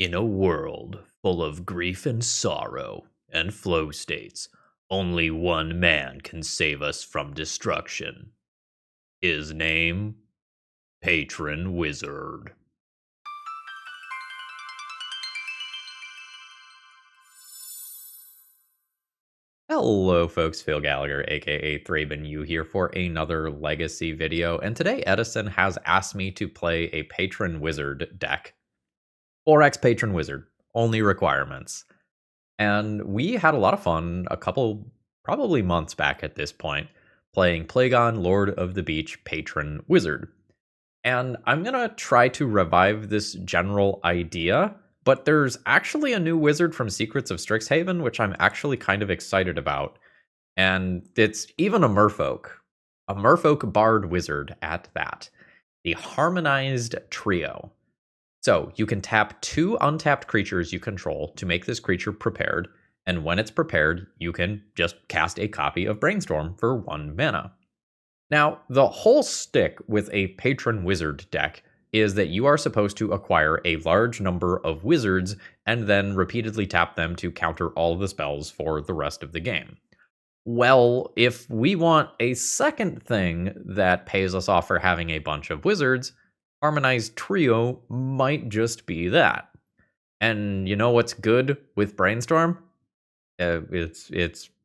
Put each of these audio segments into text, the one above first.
In a world full of grief and sorrow and flow states, only one man can save us from destruction. His name, Patron Wizard. Hello folks, Phil Gallagher, aka ThrabenU here for another Legacy video, and today Edison has asked me to play a Patron Wizard deck. 4x Patron Wizard, only requirements. And we had a lot of fun a couple, probably months back at this point, playing Plagon, Lord of the Beach, Patron Wizard. And I'm going to try to revive this general idea, but there's actually a new wizard from Secrets of Strixhaven, which I'm actually kind of excited about. And it's even a merfolk bard wizard at that. The Harmonized Trio. So you can tap 2 untapped creatures you control to make this creature prepared, and when it's prepared, you can just cast a copy of Brainstorm for 1 mana. Now, the whole stick with a Patron Wizard deck is that you are supposed to acquire a large number of wizards and then repeatedly tap them to counter all of the spells for the rest of the game. Well, if we want a second thing that pays us off for having a bunch of wizards, Harmonized Trio might just be that. And you know what's good with Brainstorm? It's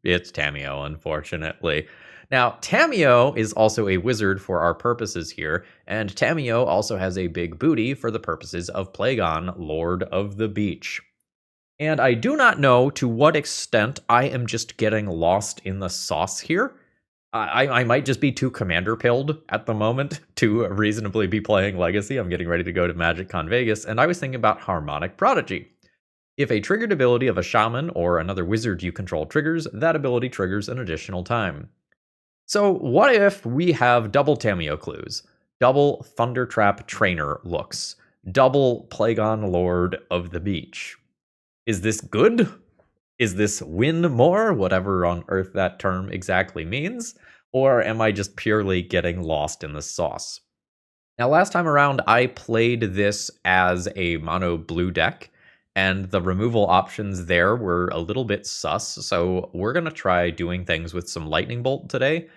Tamiyo, unfortunately. Now, Tamiyo is also a wizard for our purposes here, and Tamiyo also has a big booty for the purposes of Plagon, Lord of the Beach. And I do not know to what extent I am just getting lost in the sauce here. I might just be too commander-pilled at the moment to reasonably be playing Legacy. I'm getting ready to go to MagicCon Vegas, and I was thinking about Harmonic Prodigy. If a triggered ability of a shaman or another wizard you control triggers, that ability triggers an additional time. So what if we have double Tamiyo clues, double Thundertrap Trainer looks, double Plagon Lord of the Beach? Is this good? Is this win more, whatever on earth that term exactly means? Or am I just purely getting lost in the sauce? Now, last time around, I played this as a mono blue deck, and the removal options there were a little bit sus, so we're going to try doing things with some Lightning Bolt today.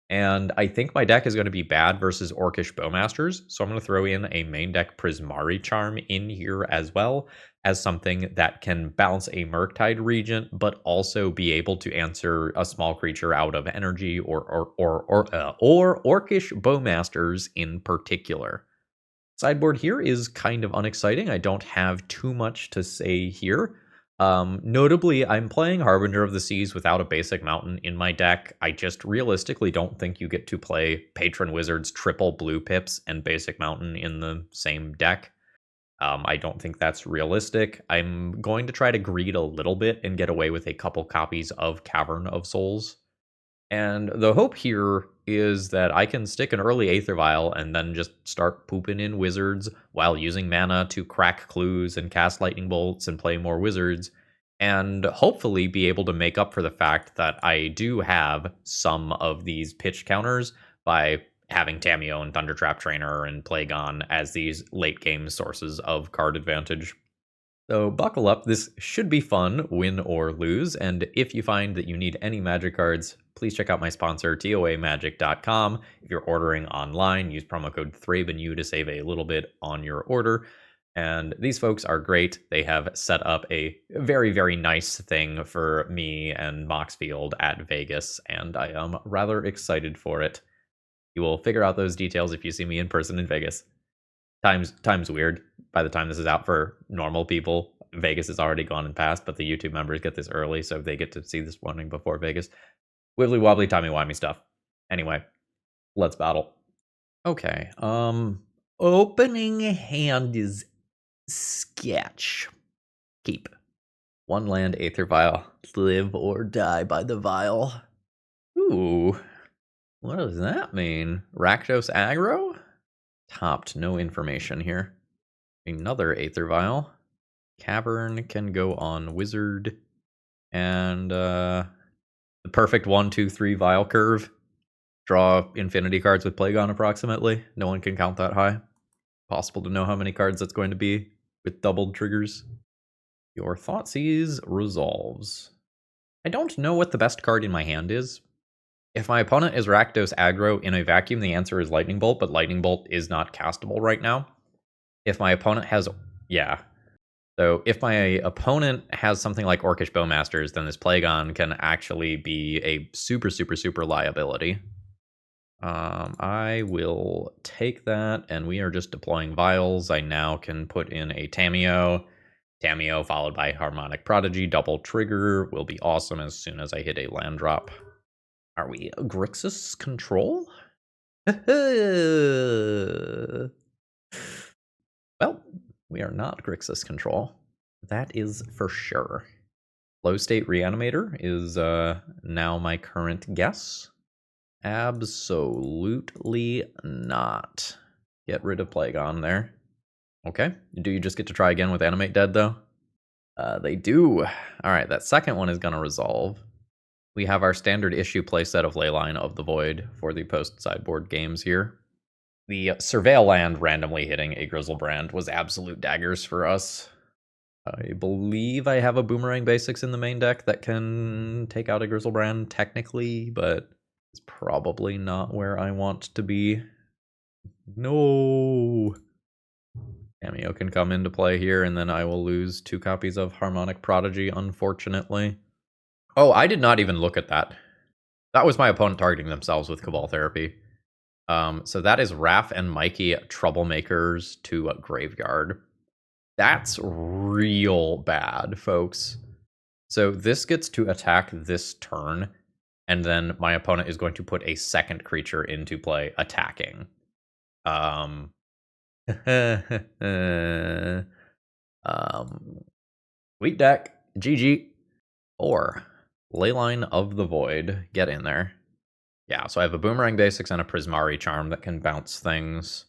And I think my deck is going to be bad versus Orcish Bowmasters, so I'm going to throw in a main deck Prismari Charm in here as well, as something that can balance a Murktide Regent, but also be able to answer a small creature out of energy or Orcish Bowmasters in particular. Sideboard here is kind of unexciting. I don't have too much to say here. Notably, I'm playing Harbinger of the Seas without a basic mountain in my deck. I just realistically don't think you get to play Patron Wizard's triple blue pips and basic mountain in the same deck. I don't think that's realistic. I'm going to try to greed a little bit and get away with a couple copies of Cavern of Souls. And the hope here is that I can stick an early Aether Vial and then just start pooping in wizards while using mana to crack clues and cast lightning bolts and play more wizards, and hopefully be able to make up for the fact that I do have some of these pitch counters by having Tamiyo and Thundertrap Trainer and Plagon as these late game sources of card advantage. So buckle up, this should be fun, win or lose, and if you find that you need any Magic cards, please check out my sponsor, toamagic.com. If you're ordering online, use promo code ThrabenU to save a little bit on your order. And these folks are great. They have set up a very, very nice thing for me and Moxfield at Vegas, and I am rather excited for it. You will figure out those details if you see me in person in Vegas. Time's weird. By the time this is out for normal people, Vegas is already gone and past, but the YouTube members get this early, so they get to see this morning before Vegas. Wibbly wobbly, timey-wimey stuff. Anyway, let's battle. Okay, opening hand is sketch. Keep. 1 land, Aether Vial. Live or die by the vial. Ooh, what does that mean? Rakdos aggro? Topped, no information here. Another Aether Vial. Cavern can go on Wizard. And the perfect 1, 2, 3 Vial curve. Draw infinity cards with Plagon approximately. No one can count that high. Possible to know how many cards that's going to be. with doubled triggers. Your Thoughtseize resolves. I don't know what the best card in my hand is. If my opponent is Rakdos aggro in a vacuum, the answer is Lightning Bolt, but Lightning Bolt is not castable right now. If my opponent has... Yeah. So if my opponent has something like Orcish Bowmasters, then this Plagon can actually be a super, super, super liability. I will take that, and we are just deploying Vials. I now can put in a Tamiyo. Tamiyo followed by Harmonic Prodigy. Double trigger will be awesome as soon as I hit a land drop. Are we Grixis control? Well, we are not Grixis control. That is for sure. Low State Reanimator is now my current guess. Absolutely not. Get rid of Plagon there. Okay. Do you just get to try again with Animate Dead, though? They do. Alright, that second one is going to resolve. We have our standard issue playset of Leyline of the Void for the post-sideboard games here. The Surveil land randomly hitting a Grizzlebrand was absolute daggers for us. I believe I have a Boomerang Basics in the main deck that can take out a Grizzlebrand technically, but it's probably not where I want to be. No! Tamiyo can come into play here, and then I will lose 2 copies of Harmonic Prodigy, unfortunately. Oh, I did not even look at that. That was my opponent targeting themselves with Cabal Therapy. So that is Raph and Mikey Troublemakers to Graveyard. That's real bad, folks. So this gets to attack this turn, and then my opponent is going to put a second creature into play attacking. Sweet deck. GG. Or Leyline of the Void. Get in there. Yeah, so I have a Boomerang Basics and a Prismari Charm that can bounce things.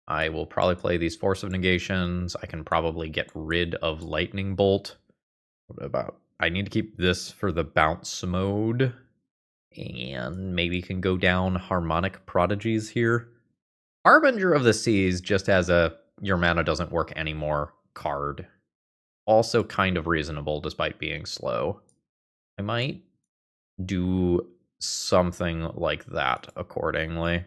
I will probably play these Force of Negations. I can probably get rid of Lightning Bolt. What about... I need to keep this for the bounce mode. And maybe can go down Harmonic Prodigies here. Harbinger of the Seas just has a your mana doesn't work anymore card. Also kind of reasonable despite being slow. I might do something like that accordingly.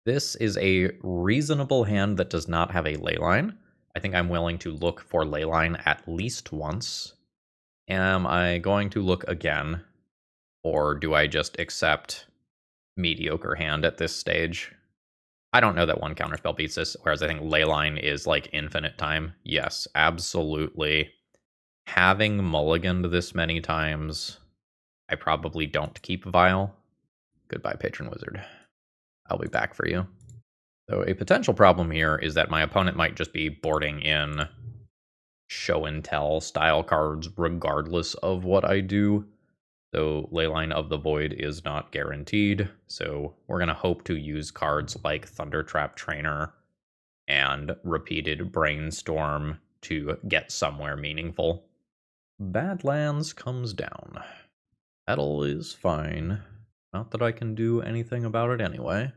This is a reasonable hand that does not have a Leyline. I think I'm willing to look for Leyline at least once. Am I going to look again? Or do I just accept mediocre hand at this stage? I don't know that one counterspell beats this, whereas I think Leyline is like infinite time. Yes, absolutely. Having mulliganed this many times, I probably don't keep Vial. Goodbye, Patron Wizard. I'll be back for you. So a potential problem here is that my opponent might just be boarding in show and tell style cards regardless of what I do. So Leyline of the Void is not guaranteed. So we're going to hope to use cards like Thundertrap Trainer and repeated Brainstorm to get somewhere meaningful. Badlands comes down. Battle is fine. Not that I can do anything about it anyway.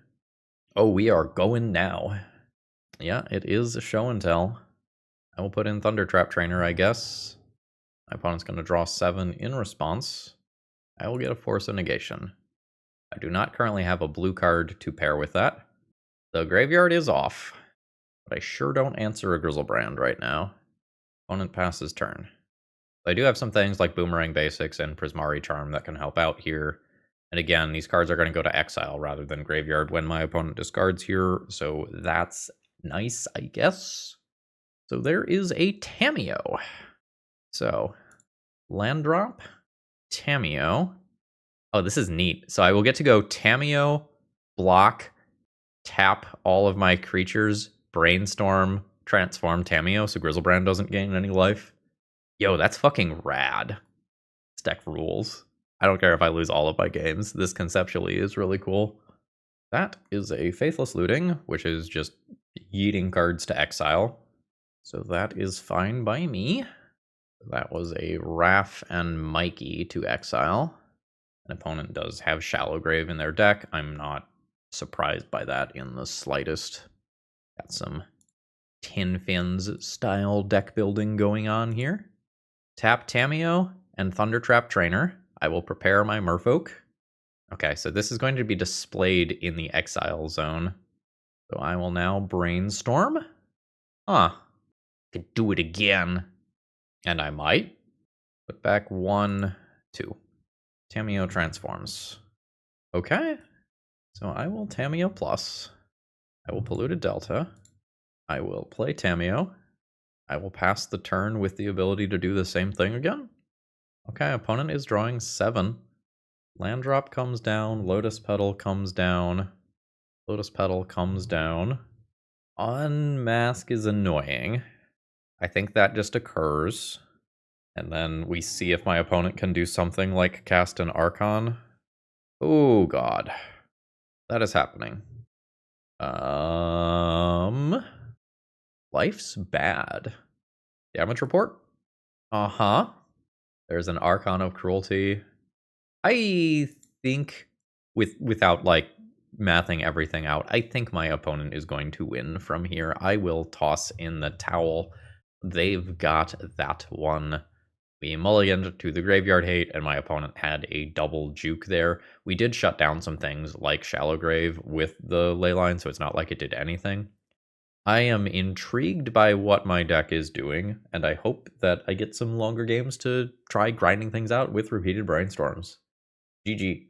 Oh, we are going now. Yeah, it is a show and tell. I will put in Thundertrap Trainer, I guess. My opponent's going to draw 7 in response. I will get a Force of Negation. I do not currently have a blue card to pair with that. The graveyard is off, but I sure don't answer a Grizzlebrand right now. Opponent passes turn. I do have some things like Boomerang Basics and Prismari Charm that can help out here. And again, these cards are going to go to exile rather than graveyard when my opponent discards here, so that's nice, I guess. So there is a Tamiyo. So, land drop, Tamiyo. Oh, this is neat. So I will get to go Tamiyo, block, tap all of my creatures, Brainstorm, transform Tamiyo so Grizzlebrand doesn't gain any life. Yo, that's fucking rad. This deck rules. I don't care if I lose all of my games. This conceptually is really cool. That is a Faithless Looting, which is just yeeting cards to exile. So that is fine by me. That was a Raph and Mikey to exile. An opponent does have Shallow Grave in their deck. I'm not surprised by that in the slightest. Got some Tin Fins style deck building going on here. Tap Tamiyo and Thundertrap Trainer. I will prepare my Merfolk. Okay, so this is going to be displayed in the exile zone. So I will now Brainstorm. Could do it again. And I might. Put back 1, 2. Tamiyo transforms. Okay. So I will Tamiyo plus. I will Polluted Delta. I will play Tamiyo. I will pass the turn with the ability to do the same thing again. Okay, opponent is drawing 7. Land drop comes down. Lotus Petal comes down. Lotus Petal comes down. Unmask is annoying. I think that just occurs. And then we see if my opponent can do something like cast an Archon. Oh god. That is happening. Life's bad. Damage report? Uh-huh. There's an Archon of Cruelty. I think, without, like, mathing everything out, I think my opponent is going to win from here. I will toss in the towel. They've got that one. We mulliganed to the Graveyard Hate, and my opponent had a double juke there. We did shut down some things like Shallow Grave with the Leyline, so it's not like it did anything. I am intrigued by what my deck is doing, and I hope that I get some longer games to try grinding things out with repeated Brainstorms. GG.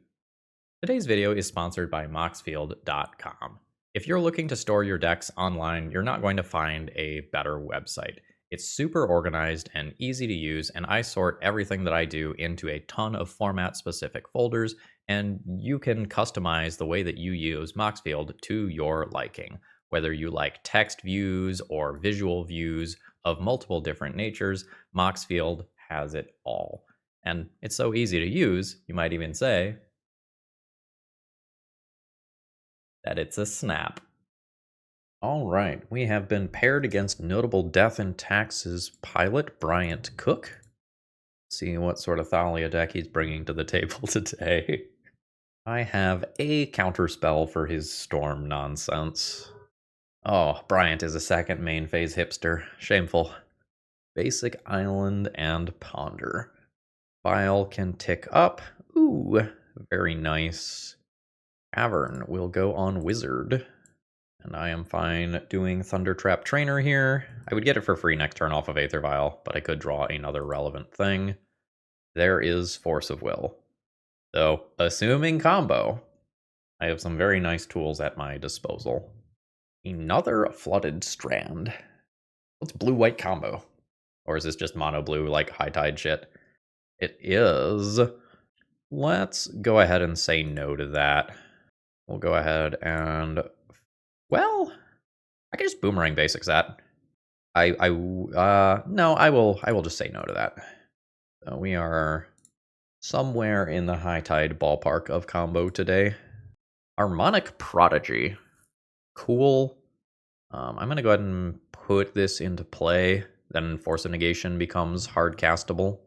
Today's video is sponsored by Moxfield.com. If you're looking to store your decks online, you're not going to find a better website. It's super organized and easy to use, and I sort everything that I do into a ton of format-specific folders, and you can customize the way that you use Moxfield to your liking. Whether you like text views or visual views of multiple different natures, Moxfield has it all. And it's so easy to use, you might even say that it's a snap. All right, we have been paired against Notable Death and Taxes pilot Bryant Cook. See what sort of Thalia deck he's bringing to the table today. I have a counterspell for his Storm nonsense. Oh, Bryant is a second main phase hipster. Shameful. Basic Island and Ponder. File can tick up. Ooh, very nice. Cavern will go on Wizard. And I am fine doing Thundertrap Trainer here. I would get it for free next turn off of Aether Vial, but I could draw another relevant thing. There is Force of Will. So, assuming combo, I have some very nice tools at my disposal. Another Flooded Strand. What's blue-white combo? Or is this just mono-blue, like High Tide shit? It is. Let's go ahead and say no to that. We'll go ahead and... Well, I can just Boomerang Basics that. No, I will just say no to that. So we are somewhere in the High Tide ballpark of combo today. Harmonic Prodigy. Cool. I'm going to go ahead and put this into play. Then Force of Negation becomes hard castable.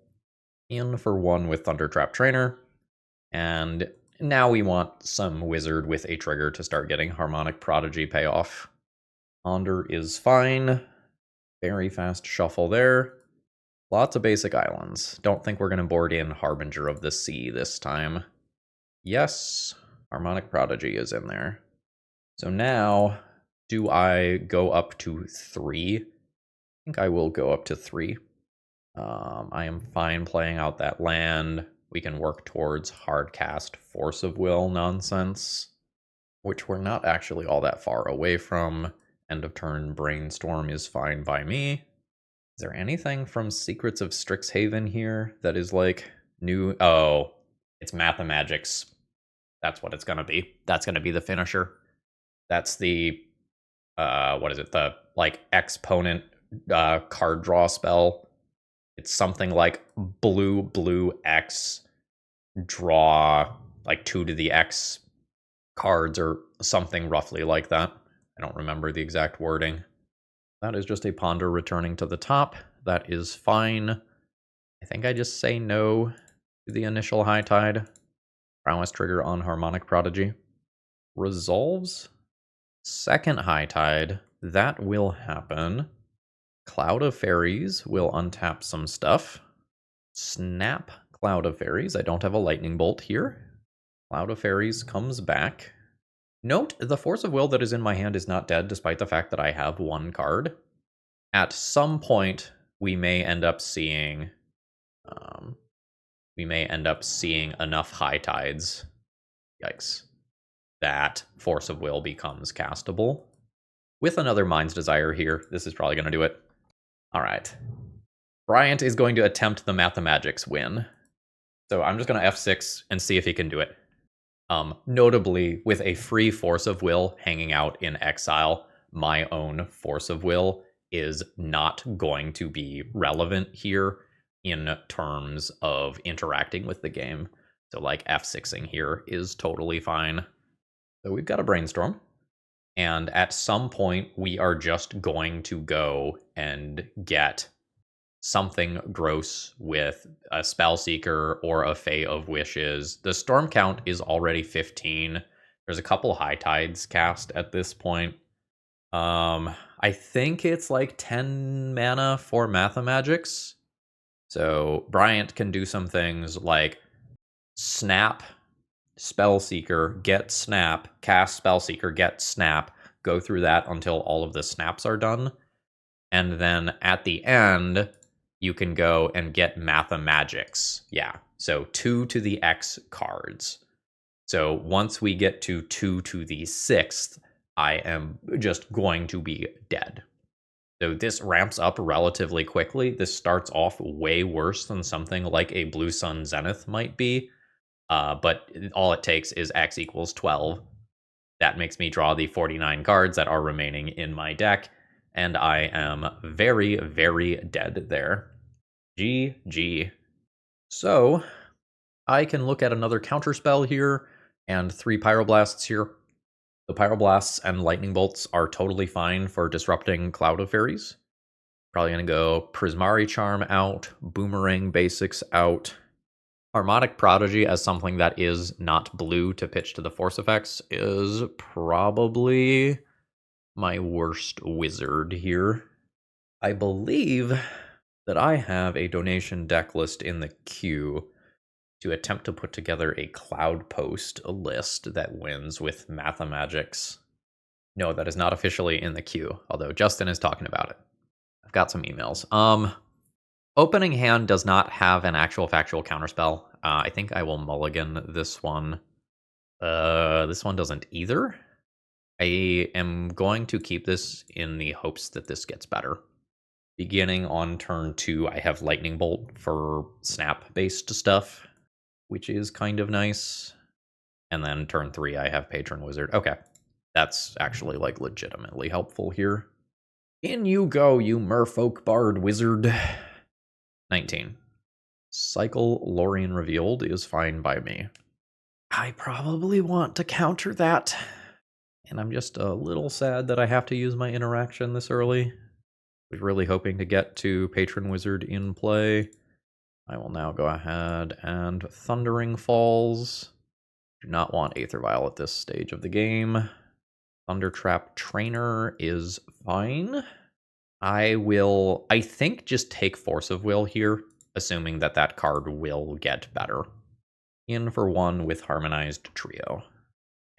In for 1 with Thundertrap Trainer. And now we want some wizard with a trigger to start getting Harmonic Prodigy payoff. Ponder is fine. Very fast shuffle there. Lots of basic islands. Don't think we're going to board in Harbinger of the Sea this time. Yes, Harmonic Prodigy is in there. So now, do I go up to 3? I think I will go up to 3. I am fine playing out that land. We can work towards hardcast Force of Will nonsense, which we're not actually all that far away from. End of turn Brainstorm is fine by me. Is there anything from Secrets of Strixhaven here that is like new? Oh, it's Mathemagics. That's what it's gonna be. That's gonna be the finisher. That's the what is it? The like exponent card draw spell. It's something like blue X draw like 2 to the X cards or something roughly like that. I don't remember the exact wording. That is just a Ponder returning to the top. That is fine. I think I just say no to the initial High Tide. Prowess trigger on Harmonic Prodigy. Resolves. Second High Tide. that will happen. Cloud of Fairies will untap some stuff. Snap Cloud of Fairies. I don't have a lightning bolt here. Cloud of Fairies comes back. Note, the Force of Will that is in my hand is not dead, despite the fact that I have one card. At some point, we may end up seeing enough high tides. Yikes. That Force of Will becomes castable. With another Mind's Desire here, this is probably going to do it. All right. Bryant is going to attempt the Mathemagics win. So I'm just going to F6 and see if he can do it. Notably, with a free Force of Will hanging out in exile, my own Force of Will is not going to be relevant here in terms of interacting with the game. So like F6ing here is totally fine. So we've got a Brainstorm. And at some point, we are just going to go and get something gross with a Spellseeker or a Fae of Wishes. The storm count is already 15. There's a couple high tides cast at this point. I think it's like 10 mana for Mathemagics. So Bryant can do some things like snap Spellseeker, get snap, cast Spellseeker, get snap, go through that until all of the snaps are done. And then at the end, you can go and get Mathemagics. Yeah, so 2 to the X cards. So once we get to 2 to the 6th, I am just going to be dead. So this ramps up relatively quickly. This starts off way worse than something like a Blue Sun Zenith might be. But all it takes is X equals 12. That makes me draw the 49 cards that are remaining in my deck, and I am very, very dead there. GG. So, I can look at another counterspell here, and 3 Pyroblasts here. The Pyroblasts and Lightning Bolts are totally fine for disrupting Cloud of Fairies. Probably going to go Prismari Charm out, Boomerang Basics out. Harmonic Prodigy as something that is not blue to pitch to the force effects is probably my worst wizard here. I believe that I have a donation deck list in the queue to attempt to put together a Cloud Post list that wins with Mathemagics. No, that is not officially in the queue, although Justin is talking about it. I've got some emails. Opening hand does not have an actual factual counterspell. I think I will mulligan this one. This one doesn't either. I am going to keep this in the hopes that this gets better. Beginning on turn 2, I have Lightning Bolt for snap-based stuff, which is kind of nice. And then turn 3, I have Patron Wizard. Okay, that's actually like legitimately helpful here. In you go, you merfolk bard wizard. 19. Cycle Lorien Revealed is fine by me. I probably want to counter that. And I'm just a little sad that I have to use my interaction this early. I was really hoping to get to Patron Wizard in play. I will now go ahead and Thundering Falls. Do not want Aether Vial at this stage of the game. Thundertrap Trainer is fine. I will, I think, just take Force of Will here, assuming that that card will get better. In for 1 with Harmonized Trio.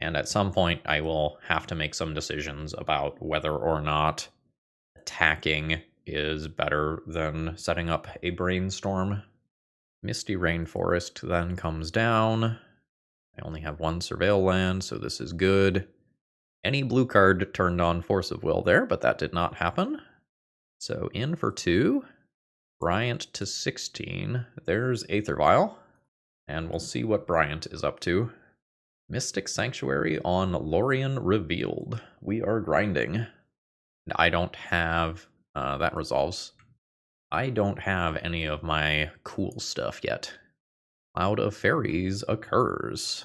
And at some point, I will have to make some decisions about whether or not attacking is better than setting up a Brainstorm. Misty Rainforest then comes down. I only have 1 Surveil land, so this is good. Any blue card turned on Force of Will there, but that did not happen. So in for 2, Bryant to 16. There's Aether Vial, and we'll see what Bryant is up to. Mystic Sanctuary on Lorien Revealed. We are grinding. I don't have, that resolves. I don't have any of my cool stuff yet. Cloud of Fairies occurs.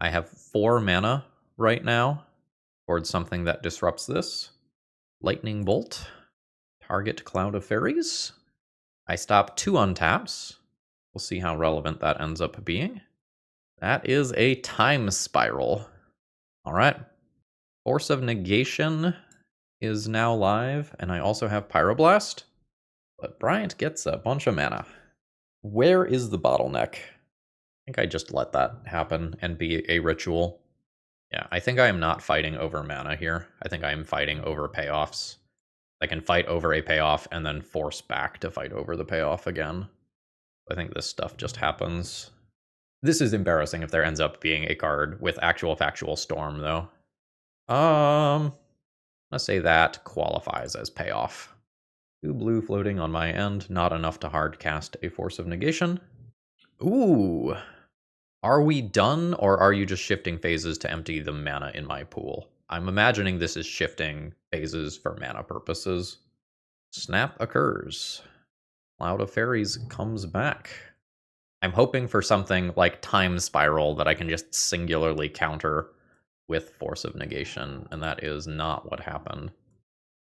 I have 4 mana right now towards something that disrupts this. Lightning Bolt. Target Cloud of Fairies. I stop 2 untaps. We'll see how relevant that ends up being. That is a Time Spiral. All right. Force of Negation is now live, and I also have Pyroblast. But Bryant gets a bunch of mana. Where is the bottleneck? I think I just let that happen and be a ritual. Yeah, I think I am not fighting over mana here. I think I am fighting over payoffs. I can fight over a payoff and then force back to fight over the payoff again. I think this stuff just happens. This is embarrassing if there ends up being a card with actual factual storm, though. Let's say that qualifies as payoff. 2 blue floating on my end, not enough to hard cast a Force of Negation. Ooh. Are we done, or are you just shifting phases to empty the mana in my pool? I'm imagining this is shifting phases for mana purposes. Snap occurs. Cloud of Fairies comes back. I'm hoping for something like Time Spiral that I can just singularly counter with Force of Negation, and that is not what happened.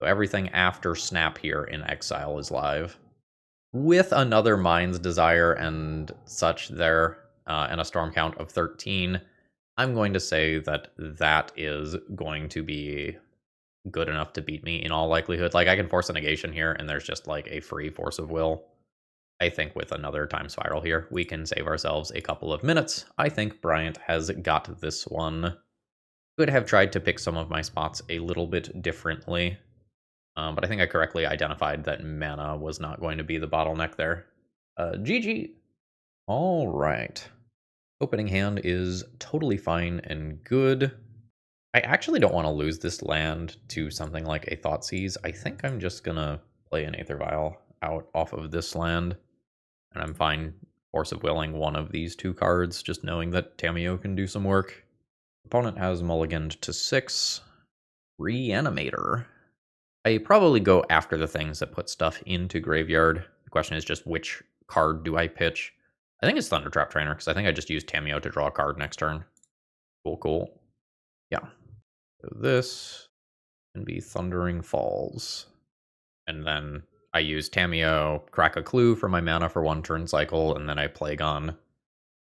So everything after Snap here in Exile is live. With another Mind's Desire and such there, and a storm count of 13, I'm going to say that that is going to be good enough to beat me in all likelihood. Like, I can Force a Negation here, and there's just like a free Force of Will. I think with another Time Spiral here, we can save ourselves a couple of minutes. I think Bryant has got this one. Could have tried to pick some of my spots a little bit differently, but I think I correctly identified that mana was not going to be the bottleneck there. GG. All right. Opening hand is totally fine and good. I actually don't want to lose this land to something like a Thoughtseize. I think I'm just going to play an Aether Vial out off of this land. And I'm fine Force of Willing one of these 2 cards, just knowing that Tamiyo can do some work. Opponent has mulliganed to 6. Reanimator. I probably go after the things that put stuff into graveyard. The question is just which card do I pitch? I think it's Thundertrap Trainer, because I think I just used Tamiyo to draw a card next turn. Cool. Yeah. So this can be Thundering Falls. And then I use Tamiyo, crack a clue for my mana for 1 turn cycle, and then I Plagon,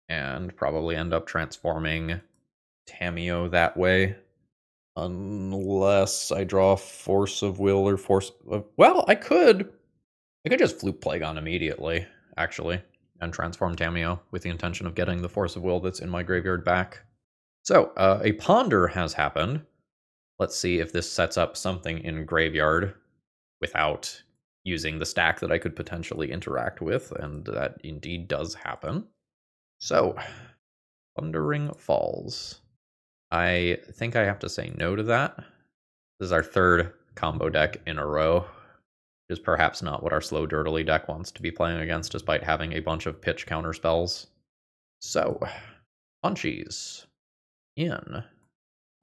and probably end up transforming Tamiyo that way. Unless I draw Force of Will or Force of... Well, I could just Flute Plagon immediately, actually, and transform Tamiyo with the intention of getting the Force of Will that's in my graveyard back. So, a Ponder has happened. Let's see if this sets up something in graveyard without using the stack that I could potentially interact with, and that indeed does happen. So, Thundering Falls. I think I have to say no to that. This is our 3rd combo deck in a row, which is perhaps not what our Slow Dirtily deck wants to be playing against, despite having a bunch of pitch counter spells. So, Punchies. In.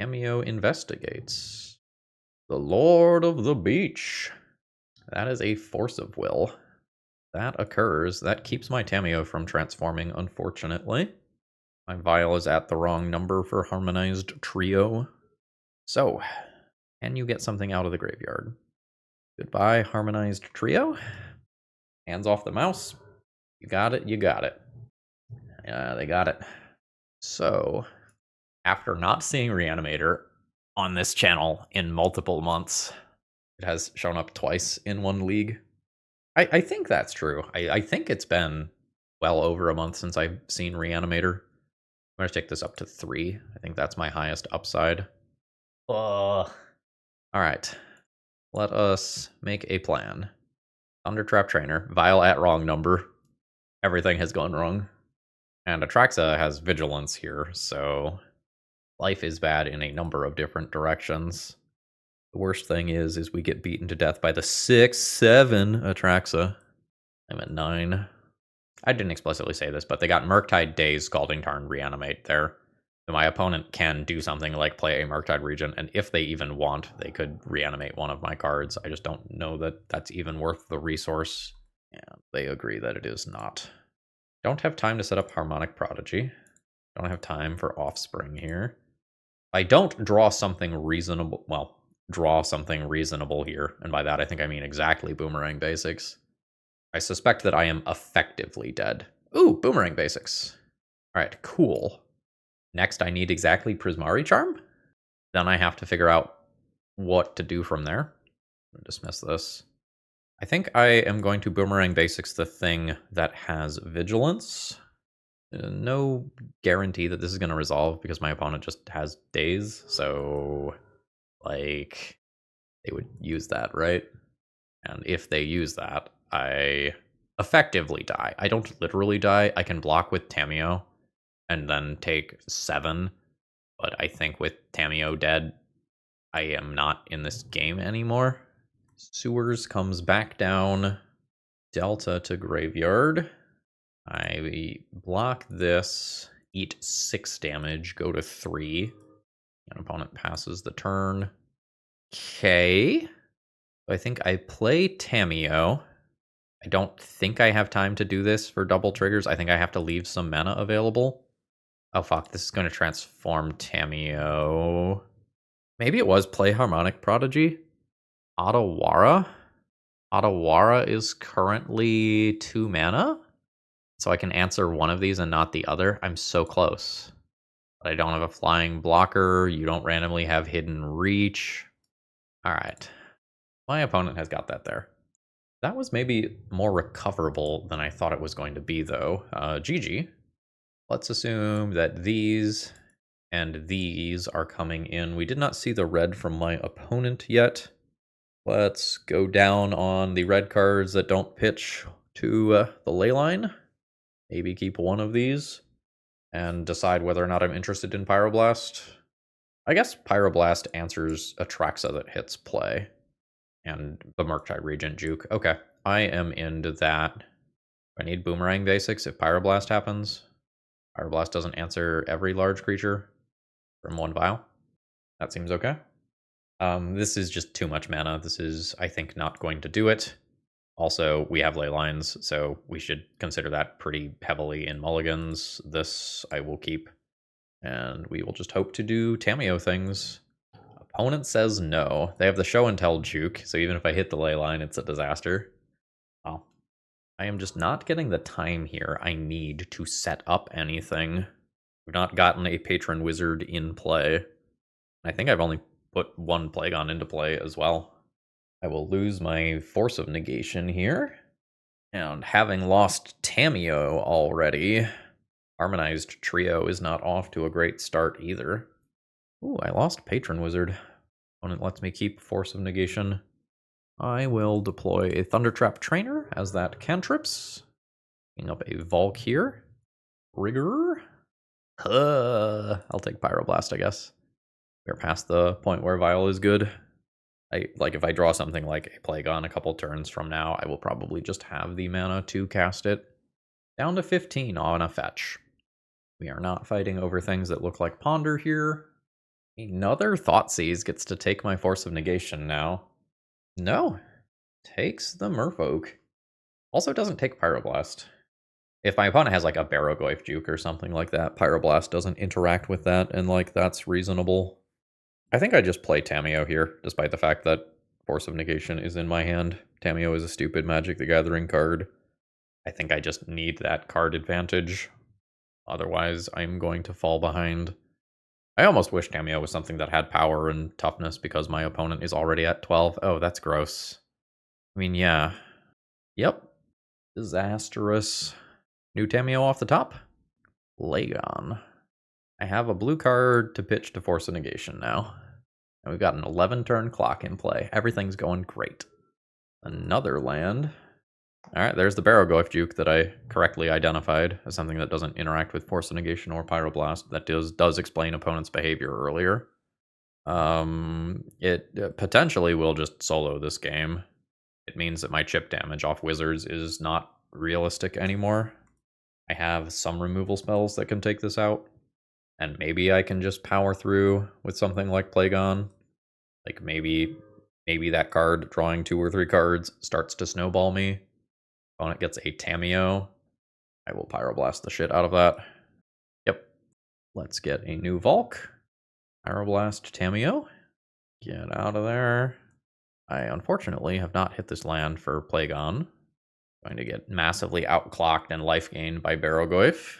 Tamiyo investigates. The Lord of the Beach. That is a Force of Will. That occurs. That keeps my Tamiyo from transforming, unfortunately. My vial is at the wrong number for Harmonized Trio. So, can you get something out of the graveyard? Goodbye, Harmonized Trio. Hands off the mouse. You got it, you got it. Yeah, they got it. So, after not seeing Reanimator on this channel in multiple months, it has shown up twice in one league. I think that's true. I think it's been well over a month since I've seen Reanimator. I'm going to take this up to 3. I think that's my highest upside. All right. Let us make a plan. Thundertrap Trainer. Vial at wrong number. Everything has gone wrong. And Atraxa has Vigilance here, so life is bad in a number of different directions. The worst thing is we get beaten to death by the 6/7 Atraxa. I'm at 9. I didn't explicitly say this, but they got Murktide Daze, Scalding Tarn, Reanimate there. So my opponent can do something like play a Murktide Regent, and if they even want, they could reanimate one of my cards. I just don't know that that's even worth the resource. And they agree that it is not. Don't have time to set up Harmonic Prodigy. Don't have time for Offspring here. I don't draw something reasonable, well, draw something reasonable here, and by that I think I mean exactly Boomerang Basics. I suspect that I am effectively dead. Ooh, Boomerang Basics. Alright, cool. Next I need exactly Prismari Charm. Then I have to figure out what to do from there. Dismiss this. I think I am going to Boomerang Basics the thing that has Vigilance. No guarantee that this is going to resolve because my opponent just has Daze, so, like, they would use that, right? And if they use that, I effectively die. I don't literally die. I can block with Tamiyo and then take 7, but I think with Tamiyo dead, I am not in this game anymore. Sewers comes back down. Delta to graveyard. I block this, eat 6 damage, go to 3. An opponent passes the turn. Okay. I think I play Tamiyo. I don't think I have time to do this for double triggers. I think I have to leave some mana available. Oh fuck, this is going to transform Tamiyo. Maybe it was play Harmonic Prodigy. Otawara. Otawara is currently 2 mana. So I can answer one of these and not the other. I'm so close. But I don't have a flying blocker. You don't randomly have hidden reach. Alright. My opponent has got that there. That was maybe more recoverable than I thought it was going to be, though. GG. Let's assume that these and these are coming in. We did not see the red from my opponent yet. Let's go down on the red cards that don't pitch to the ley line. Maybe keep one of these and decide whether or not I'm interested in Pyroblast. I guess Pyroblast answers Atraxa that hits play. And the Murktide Regent juke. Okay, I am into that. I need Boomerang Basics if Pyroblast happens. Pyroblast doesn't answer every large creature from 1 vial. That seems okay. This is just too much mana. This is, I think, not going to do it. Also, we have ley lines, so we should consider that pretty heavily in mulligans. This I will keep. And we will just hope to do Tamiyo things. Opponent says no. They have the show and tell juke, so even if I hit the ley line, it's a disaster. Well, I am just not getting the time here I need to set up anything. We've not gotten a Patron Wizard in play. I think I've only put 1 Plagon into play as well. I will lose my Force of Negation here. And having lost Tamiyo already, Harmonized Trio is not off to a great start either. Ooh, I lost Patron Wizard. Opponent lets me keep Force of Negation. I will deploy a Thundertrap Trainer as that cantrips. Picking up a Volk here. Rigor. I'll take Pyroblast, I guess. We're past the point where Vial is good. If I draw something like a Plagon a couple turns from now, I will probably just have the mana to cast it. Down to 15 on a fetch. We are not fighting over things that look like Ponder here. Another Thoughtseize gets to take my Force of Negation now. No. Takes the Merfolk. Also doesn't take Pyroblast. If my opponent has like a Barrogoyf juke or something like that, Pyroblast doesn't interact with that, and like that's reasonable. I think I just play Tamiyo here, despite the fact that Force of Negation is in my hand. Tamiyo is a stupid Magic the Gathering card. I think I just need that card advantage. Otherwise, I'm going to fall behind. I almost wish Tamiyo was something that had power and toughness because my opponent is already at 12. Oh, that's gross. I mean, yeah. Yep. Disastrous. New Tamiyo off the top. Plagon. I have a blue card to pitch to Force of Negation now. And we've got an 11-turn clock in play. Everything's going great. Another land. Alright, there's the Barrogoyf juke that I correctly identified as something that doesn't interact with Force of Negation or Pyroblast. That does explain opponent's behavior earlier. It potentially will just solo this game. It means that my chip damage off wizards is not realistic anymore. I have some removal spells that can take this out. And maybe I can just power through with something like Plagon. Like maybe that card drawing 2 or 3 cards starts to snowball me. Opponent gets a Tamiyo. I will Pyroblast the shit out of that. Yep. Let's get a new Volk. Pyroblast Tamiyo. Get out of there. I unfortunately have not hit this land for Plagon. Going to get massively outclocked and life gained by Barrogoyf.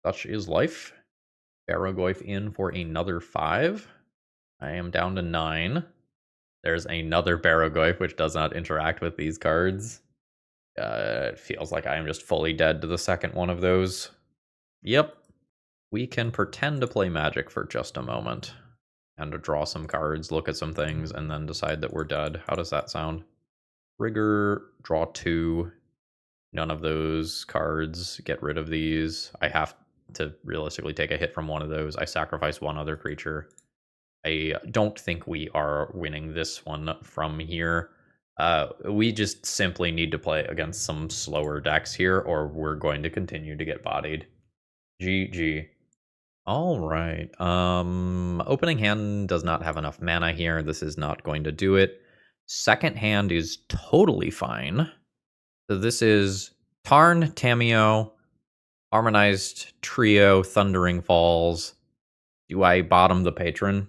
Such is life. Barrogoyf in for another 5. I am down to 9. There's another Barrogoyf, which does not interact with these cards. It feels like I am just fully dead to the second one of those. Yep. We can pretend to play Magic for just a moment. And to draw some cards, look at some things, and then decide that we're dead. How does that sound? Trigger, draw 2. None of those cards. Get rid of these. I have to realistically take a hit from one of those. I sacrifice one other creature. I don't think we are winning this one from here. We just simply need to play against some slower decks here, or we're going to continue to get bodied. GG. All right. Opening hand does not have enough mana here. This is not going to do it. Second hand is totally fine. So this is Tarn, Tamiyo, Harmonized Trio, Thundering Falls. Do I bottom the Patron?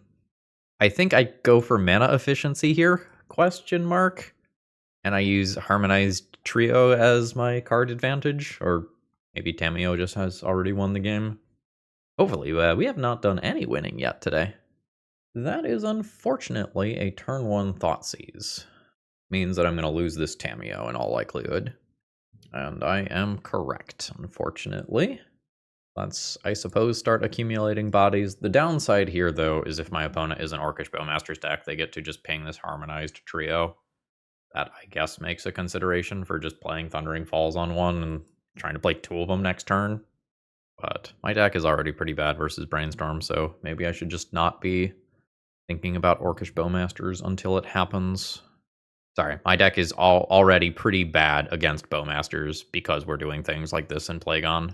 I think I go for mana efficiency here, question mark. And I use Harmonized Trio as my card advantage, or maybe Tamiyo just has already won the game. Hopefully, we have not done any winning yet today. That is unfortunately a turn 1 Thoughtseize. Means that I'm going to lose this Tamiyo in all likelihood. And I am correct, unfortunately. Let's, I suppose, start accumulating bodies. The downside here, though, is if my opponent is an Orcish Bowmaster's deck, they get to just ping this Harmonized Trio. That, I guess, makes a consideration for just playing Thundering Falls on one and trying to play 2 of them next turn. But my deck is already pretty bad versus Brainstorm, so maybe I should just not be thinking about Orcish Bowmasters until it happens. Sorry, my deck is already pretty bad against Bowmasters because we're doing things like this in Plagon.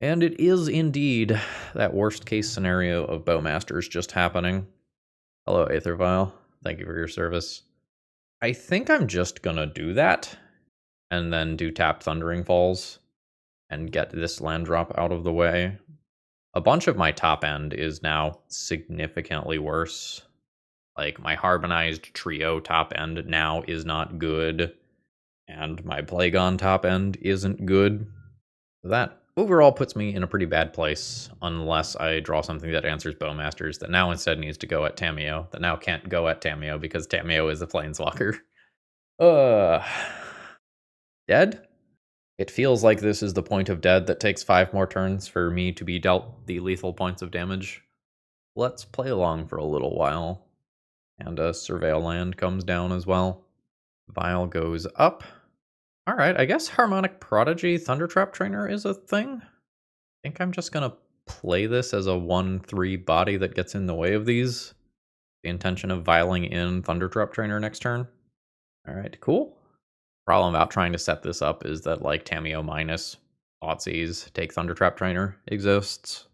And it is indeed that worst case scenario of Bowmasters just happening. Hello, Aethervile. Thank you for your service. I think I'm just gonna do that and then do tap Thundering Falls and get this land drop out of the way. A bunch of my top end is now significantly worse. Like, my Harmonized Trio top end now is not good, and my Plagon top end isn't good. That overall puts me in a pretty bad place, unless I draw something that answers Bowmasters that now instead needs to go at Tamiyo, that now can't go at Tamiyo because Tamiyo is a Planeswalker. Dead? It feels like this is the point of dead that takes 5 more turns for me to be dealt the lethal points of damage. Let's play along for a little while. And a Surveil land comes down as well. Vial goes up. Alright, I guess Harmonic Prodigy Thundertrap Trainer is a thing. I think I'm just gonna play this as a 1/3 body that gets in the way of these. The intention of vialing in Thundertrap Trainer next turn. Alright, cool. Problem about trying to set this up is that, like, Tamiyo minus Thoughtseize take Thundertrap Trainer exists.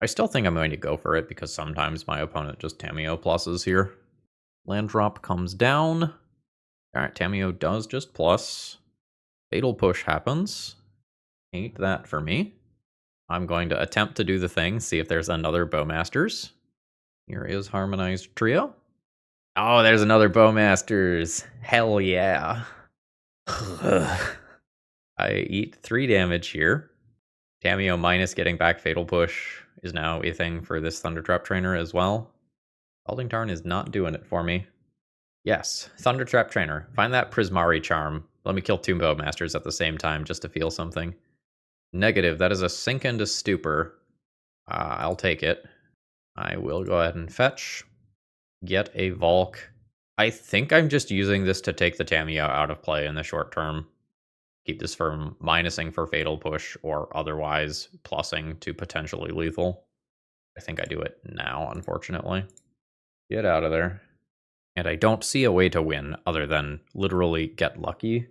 I still think I'm going to go for it because sometimes my opponent just Tamiyo pluses here. Land drop comes down. Alright, Tamiyo does just plus. Fatal Push happens. Ain't that for me. I'm going to attempt to do the thing, see if there's another Bowmasters. Here is Harmonized Trio. Oh, there's another Bowmasters. Hell yeah. I eat 3 damage here. Tamiyo minus getting back Fatal Push is now a thing for this Thundertrap Trainer as well. Scalding Tarn is not doing it for me. Yes, Thundertrap Trainer. Find that Prismari Charm. Let me kill 2 Bowmasters at the same time just to feel something. Negative, that is a sink into Stupor. I'll take it. I will go ahead and fetch. Get a Volk. I think I'm just using this to take the Tamiyo out of play in the short term. Keep this from minusing for Fatal Push or otherwise plussing to potentially lethal. I think I do it now, unfortunately. Get out of there. And I don't see a way to win other than literally get lucky.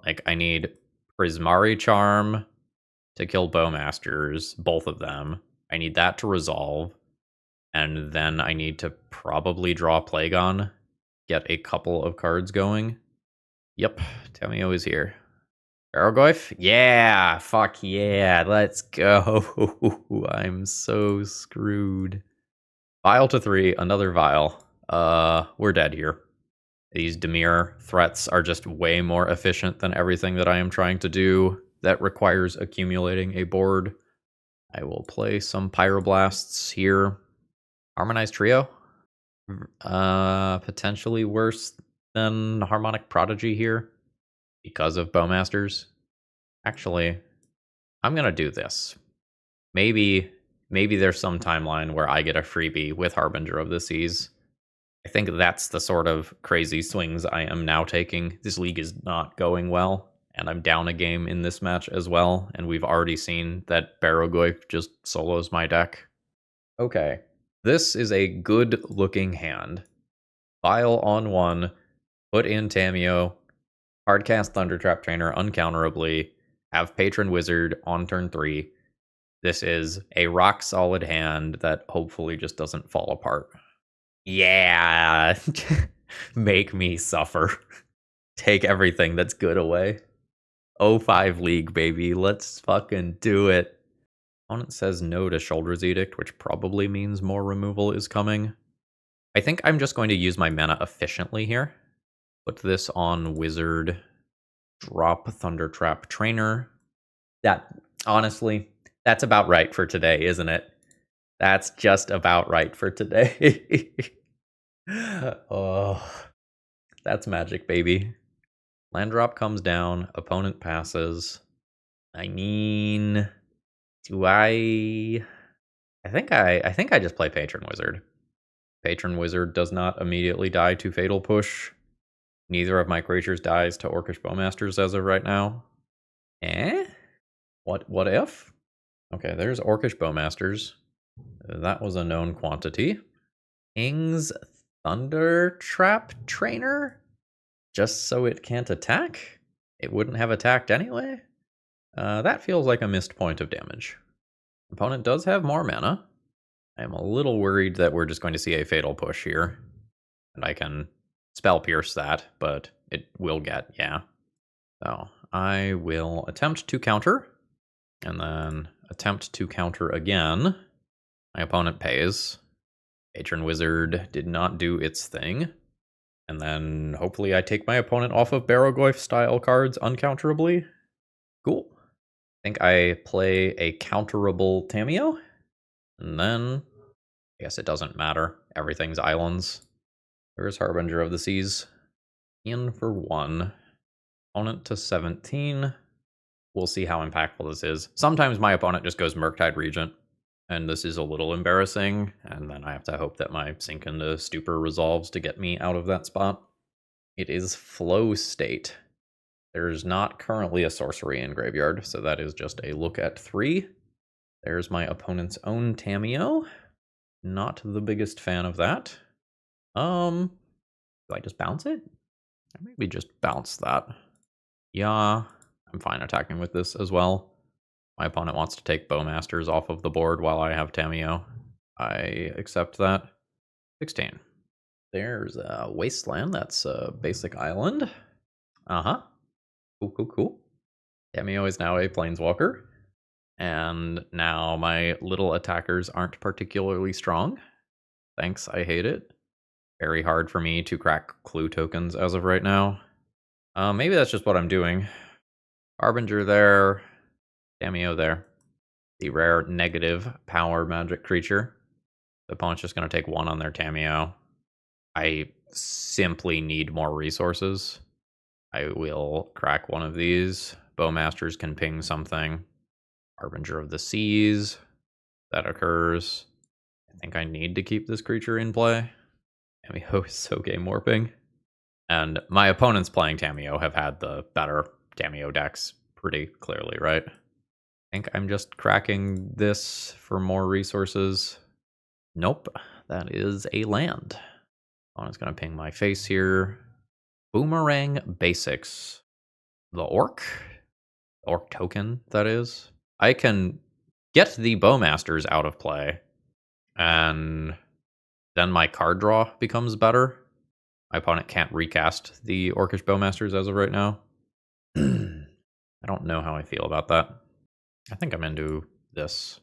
Like, I need Prismari Charm to kill Bowmasters, both of them. I need that to resolve. And then I need to probably draw Plagon, get a couple of cards going. Yep, Tamiyo is here. Barrogoyf? Yeah, fuck yeah, let's go. I'm so screwed. Vial to 3, another Vial. We're dead here. These Dimir threats are just way more efficient than everything that I am trying to do that requires accumulating a board. I will play some Pyroblasts here. Harmonized Trio? Potentially worse than Harmonic Prodigy here because of Bowmasters. Actually, I'm gonna do this. Maybe there's some timeline where I get a freebie with Harbinger of the Seas. I think that's the sort of crazy swings I am now taking. This league is not going well, and I'm down a game in this match as well, and we've already seen that Barrogoyf just solos my deck. Okay, this is a good-looking hand. File on 1, put in Tamiyo, hardcast Thundertrap Trainer uncounterably, have Patron Wizard on turn 3. This is a rock-solid hand that hopefully just doesn't fall apart. Yeah! Make me suffer. Take everything that's good away. 05 League, baby. Let's fucking do it. Opponent says no to Shoulder's Edict, which probably means more removal is coming. I think I'm just going to use my mana efficiently here. Put this on Wizard. Drop Thundertrap Trainer. That, honestly, that's about right for today, isn't it? That's just about right for today. Oh, that's magic, baby. Land drop comes down. Opponent passes. I mean, do I think I just play Patron Wizard. Patron Wizard does not immediately die to Fatal Push. Neither of my creatures dies to Orcish Bowmasters as of right now. What if? Okay, there's Orcish Bowmasters. That was a known quantity. King's Thundertrap Trainer? Just so it can't attack? It wouldn't have attacked anyway? That feels like a missed point of damage. Opponent does have more mana. I am a little worried that we're just going to see a Fatal Push here. And I can Spell Pierce that, but it will get, yeah. So I will attempt to counter, and then attempt to counter again. My opponent pays. Patron Wizard did not do its thing. And then hopefully I take my opponent off of Barrogoyf style cards uncounterably. Cool. I think I play a counterable Tamiyo. And then I guess it doesn't matter. Everything's islands. There's Harbinger of the Seas. In for 1. Opponent to 17. We'll see how impactful this is. Sometimes my opponent just goes Murktide Regent, and this is a little embarrassing, and then I have to hope that my Sink into Stupor resolves to get me out of that spot. It is Flow State. There's not currently a sorcery in Graveyard, so that is just a look at 3. There's my opponent's own Tamiyo. Not the biggest fan of that. Do I just bounce it? Maybe just bounce that. Yeah, I'm fine attacking with this as well. My opponent wants to take Bowmasters off of the board while I have Tamiyo. I accept that. 16. There's a Wasteland. That's a basic island. Uh-huh. Cool. Tamiyo is now a Planeswalker. And now my little attackers aren't particularly strong. Thanks, I hate it. Very hard for me to crack clue tokens as of right now. Maybe that's just what I'm doing. Harbinger there. Tamiyo there. The rare negative power magic creature. The opponent's just going to take 1 on their Tamiyo. I simply need more resources. I will crack one of these. Bowmasters can ping something. Harbinger of the Seas. That occurs. I think I need to keep this creature in play. Tamiyo is so game warping. And my opponents playing Tamiyo have had the better Tamiyo decks pretty clearly, right? I think I'm just cracking this for more resources. Nope, that is a land. Opponent's gonna ping my face here. Boomerang Basics. The Orc token, that is. I can get the Bowmasters out of play, and then my card draw becomes better. My opponent can't recast the Orcish Bowmasters as of right now. I don't know how I feel about that. I think I'm into this.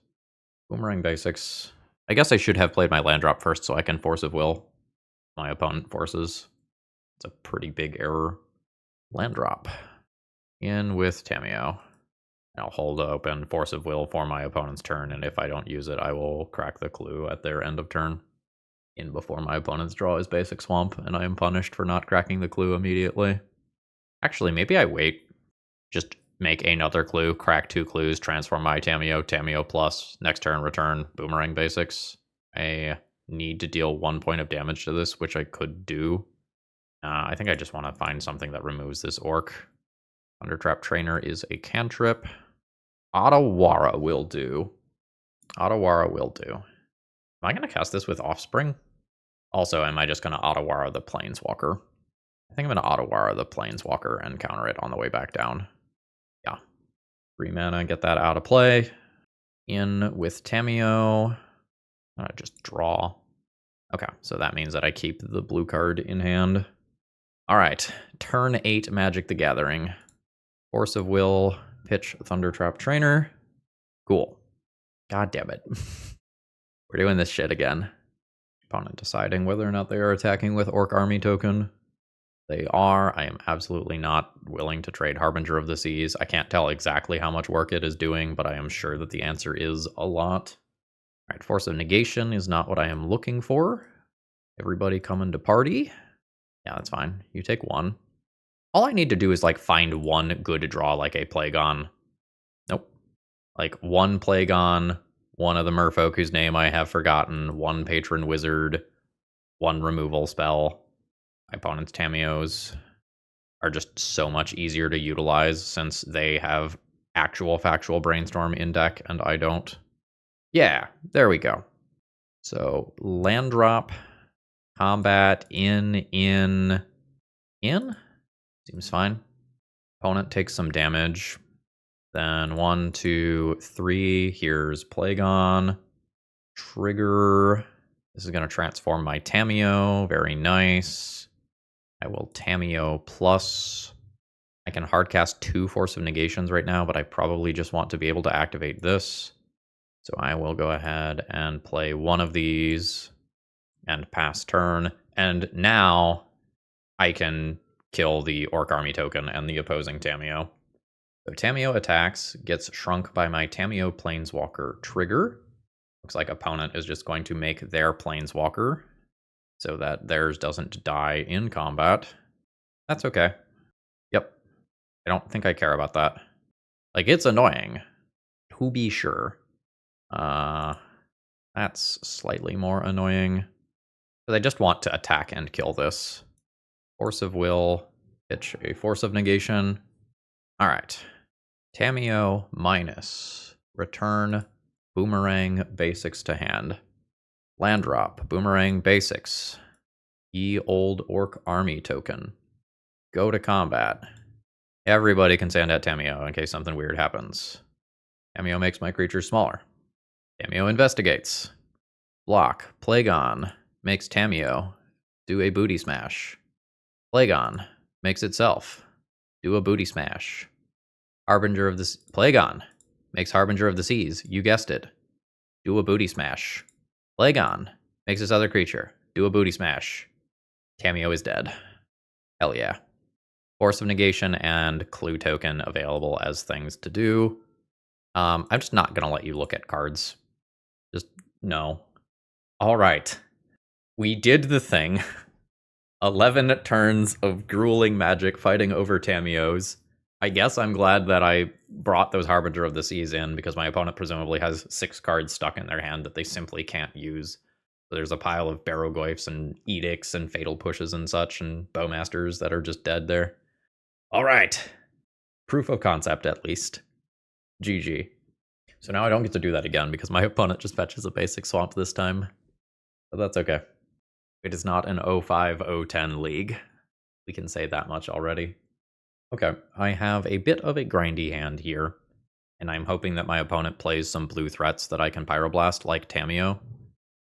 Boomerang Basics. I guess I should have played my land drop first so I can Force of Will my opponent forces. It's a pretty big error. Land drop. In with Tamiyo. I'll hold open Force of Will for my opponent's turn, and if I don't use it, I will crack the clue at their end of turn. in before my opponent's draw his basic swamp, and I am punished for not cracking the clue immediately. Actually, maybe I wait. Just make another clue, crack 2 clues, transform my Tamiyo, Tamiyo plus, next turn return, boomerang basics. I need to deal 1 point of damage to this, which I could do. I think I just want to find something that removes this orc. Thundertrap Trainer is a cantrip. Otawara will do. Otawara will do. Am I going to cast this with Offspring? Also, am I just going to Otawara the Planeswalker? I think I'm going to Otawara the Planeswalker and counter it on the way back down. Yeah. 3 mana, get that out of play. In with Tamiyo. I'm going to just draw. Okay, so that means that I keep the blue card in hand. All right, turn 8 Magic the Gathering. Force of Will, pitch Thundertrap Trainer. Cool. God damn it. We're doing this shit again. Opponent deciding whether or not they are attacking with Orc Army token. They are. I am absolutely not willing to trade Harbinger of the Seas. I can't tell exactly how much work it is doing, but I am sure that the answer is a lot. All right, Force of Negation is not what I am looking for. Everybody coming to party. Yeah, that's fine. You take 1. All I need to do is, like, find 1 good draw, like a Plagon. Nope. Like, 1 Plagon, 1 of the merfolk whose name I have forgotten, 1 Patron Wizard, 1 removal spell. My opponent's Tamiyos are just so much easier to utilize since they have actual factual Brainstorm in deck, and I don't. Yeah, there we go. So, land drop, combat, in. Seems fine. Opponent takes some damage. Then 1, 2, 3. Here's Plagon. Trigger. This is going to transform my Tamiyo. Very nice. I will Tamiyo plus. I can hardcast 2 Force of Negations right now, but I probably just want to be able to activate this. So I will go ahead and play 1 of these and pass turn. And now I can kill the Orc Army token and the opposing Tamiyo. So Tamiyo attacks, gets shrunk by my Tamiyo Planeswalker trigger. Looks like opponent is just going to make their Planeswalker so that theirs doesn't die in combat. That's okay. Yep. I don't think I care about that. Like, it's annoying, to be sure. That's slightly more annoying. But I just want to attack and kill this. Force of Will, pitch a Force of Negation. All right. Tamiyo minus. Return Boomerang Basics to hand. Land drop, Boomerang Basics. Ye Old Orc Army token. Go to combat. Everybody can stand at Tamiyo in case something weird happens. Tamiyo makes my creatures smaller. Tamiyo investigates. Block, Plagon, makes Tamiyo do a booty smash. Plagon makes itself do a booty smash. Harbinger of the Plagon makes Harbinger of the Seas. You guessed it. Do a booty smash. Plagon makes this other creature do a booty smash. Tamiyo is dead. Hell yeah. Force of Negation and Clue token available as things to do. I'm just not going to let you look at cards. Just no. All right. We did the thing. 11 turns of grueling magic fighting over Tamiyos. I guess I'm glad that I brought those Harbinger of the Seas in because my opponent presumably has 6 cards stuck in their hand that they simply can't use. So there's a pile of Barrowgoyfs and Edicts and Fatal Pushes and such and Bowmasters that are just dead there. All right. Proof of concept, at least. GG. So now I don't get to do that again because my opponent just fetches a basic swamp this time. But that's okay. It is not an 05-010 league. We can say that much already. Okay, I have a bit of a grindy hand here, and I'm hoping that my opponent plays some blue threats that I can Pyroblast like Tamiyo,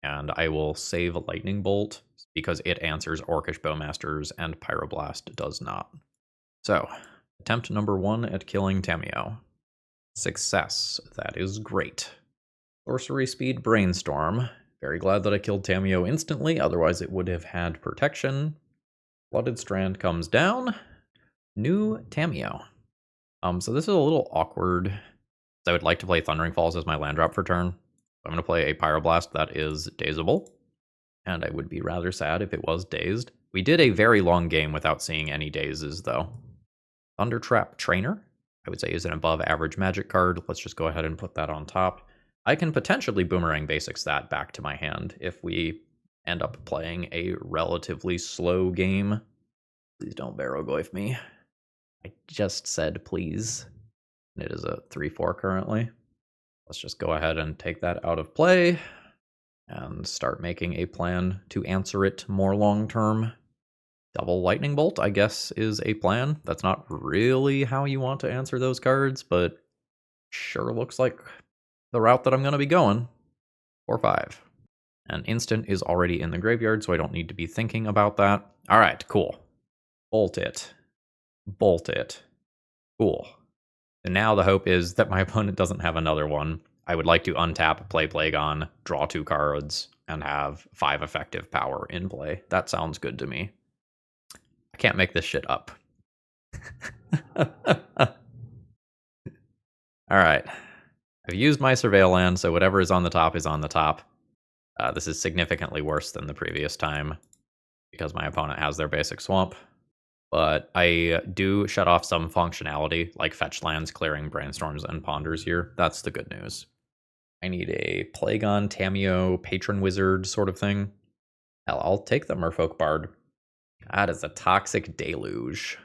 and I will save Lightning Bolt because it answers Orcish Bowmasters and Pyroblast does not. So, attempt number 1 at killing Tamiyo. Success. That is great. Sorcery Speed Brainstorm. Very glad that I killed Tamiyo instantly, otherwise it would have had protection. Flooded Strand comes down. New Tamiyo. So this is a little awkward. I would like to play Thundering Falls as my land drop for turn. I'm going to play a Pyroblast that is Dazeable. and I would be rather sad if it was dazed. We did a very long game without seeing any dazes, though. Thundertrap Trainer, I would say, is an above average magic card. Let's just go ahead and put that on top. I can potentially Boomerang Basics that back to my hand if we end up playing a relatively slow game. Please don't Barrowgoyf me. I just said please. It is a 3-4 currently. Let's just go ahead and take that out of play and start making a plan to answer it more long term. Double Lightning Bolt, I guess, is a plan. That's not really how you want to answer those cards, but sure looks like the route that I'm going to be going. 4-5. An instant is already in the graveyard, so I don't need to be thinking about that. All right, cool. Bolt it. Bolt it. Cool. And now the hope is that my opponent doesn't have another one. I would like to untap, play Plagon, draw 2 cards, and have 5 effective power in play. That sounds good to me. I can't make this shit up. Alright. I've used my Surveil land, so whatever is on the top is on the top. This is significantly worse than the previous time, because my opponent has their basic swamp. But I do shut off some functionality, like fetch lands, clearing brainstorms, and ponders here. That's the good news. I need a Plagon, Tamiyo, Patron Wizard sort of thing. Hell, I'll take the Merfolk Bard. That is a toxic deluge.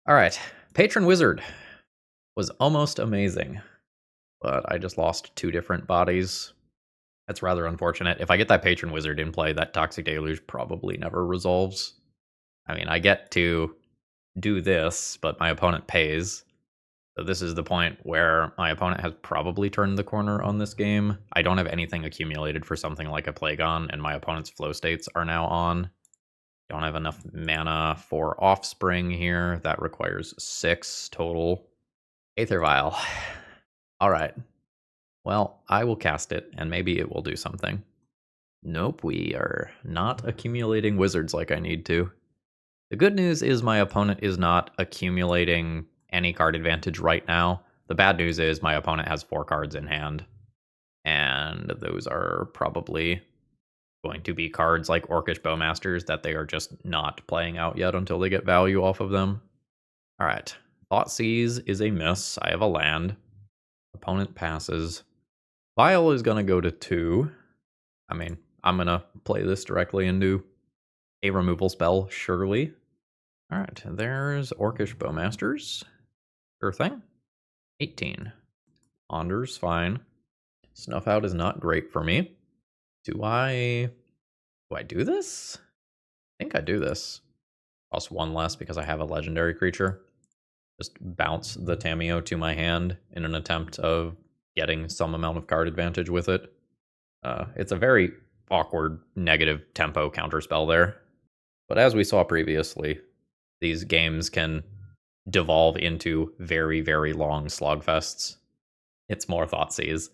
Alright, Patron Wizard was almost amazing, but I just lost 2 different bodies. That's rather unfortunate. If I get that Patron Wizard in play, that toxic deluge probably never resolves. I mean, I get to do this, but my opponent pays. So this is the point where my opponent has probably turned the corner on this game. I don't have anything accumulated for something like a Plagon, and my opponent's flow states are now on. Don't have enough mana for Offspring here. That requires 6 total. Aether Vial. Alright. Well, I will cast it, and maybe it will do something. Nope, we are not accumulating wizards like I need to. The good news is my opponent is not accumulating any card advantage right now. The bad news is my opponent has 4 cards in hand, and those are probably going to be cards like Orcish Bowmasters that they are just not playing out yet until they get value off of them. Alright, Thoughtseize is a miss. I have a land. Opponent passes. Vial is going to go to 2. I mean, I'm going to play this directly into a removal spell, surely. Alright, there's Orcish Bowmasters. Sure thing. 18. Ponders, fine. Snuff Out is not great for me. Do I do this? I think I do this. Cost 1 less because I have a legendary creature. Just bounce the Tamiyo to my hand in an attempt of getting some amount of card advantage with it. It's a very awkward negative tempo counterspell there. But as we saw previously, these games can devolve into very, very long slogfests. It's more Thoughtseize.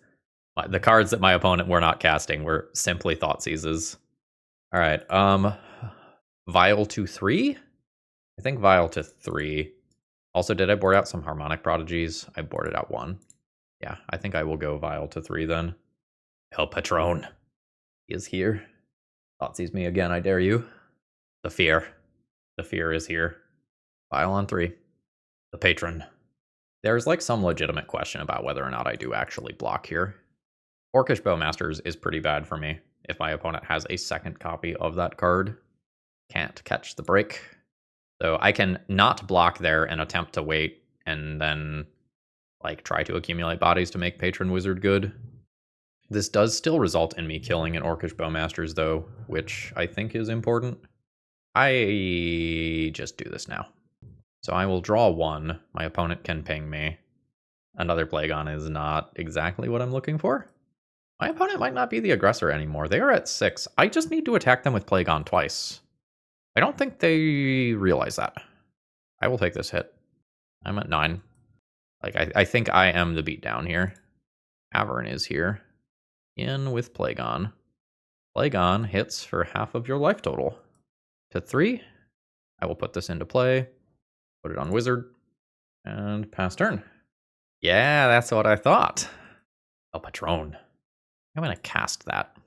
The cards that my opponent were not casting were simply Thoughtseizes. Alright, Vial to 3? I think Vial to 3. Also, did I board out some Harmonic Prodigies? I boarded out 1. Yeah, I think I will go Vial to 3 then. El Patron. He is here. Thoughtseize me again, I dare you. The fear. The fear is here. Vial on 3. The Patron. There's like some legitimate question about whether or not I do actually block here. Orcish Bowmasters is pretty bad for me if my opponent has a second copy of that card. Can't catch the break. So I can not block there and attempt to wait and then like try to accumulate bodies to make Patron Wizard good. This does still result in me killing an Orcish Bowmasters though, which I think is important. I just do this now. So I will draw 1. My opponent can ping me. Another Plagon is not exactly what I'm looking for. My opponent might not be the aggressor anymore. They are at 6. I just need to attack them with Plagon twice. I don't think they realize that. I will take this hit. I'm at 9. Like, I think I am the beatdown here. Avern is here. In with Plagon. Plagon hits for half of your life total. To 3. I will put this into play. Put it on Wizard. And pass turn. Yeah, that's what I thought. El Patron. I'm going to cast that.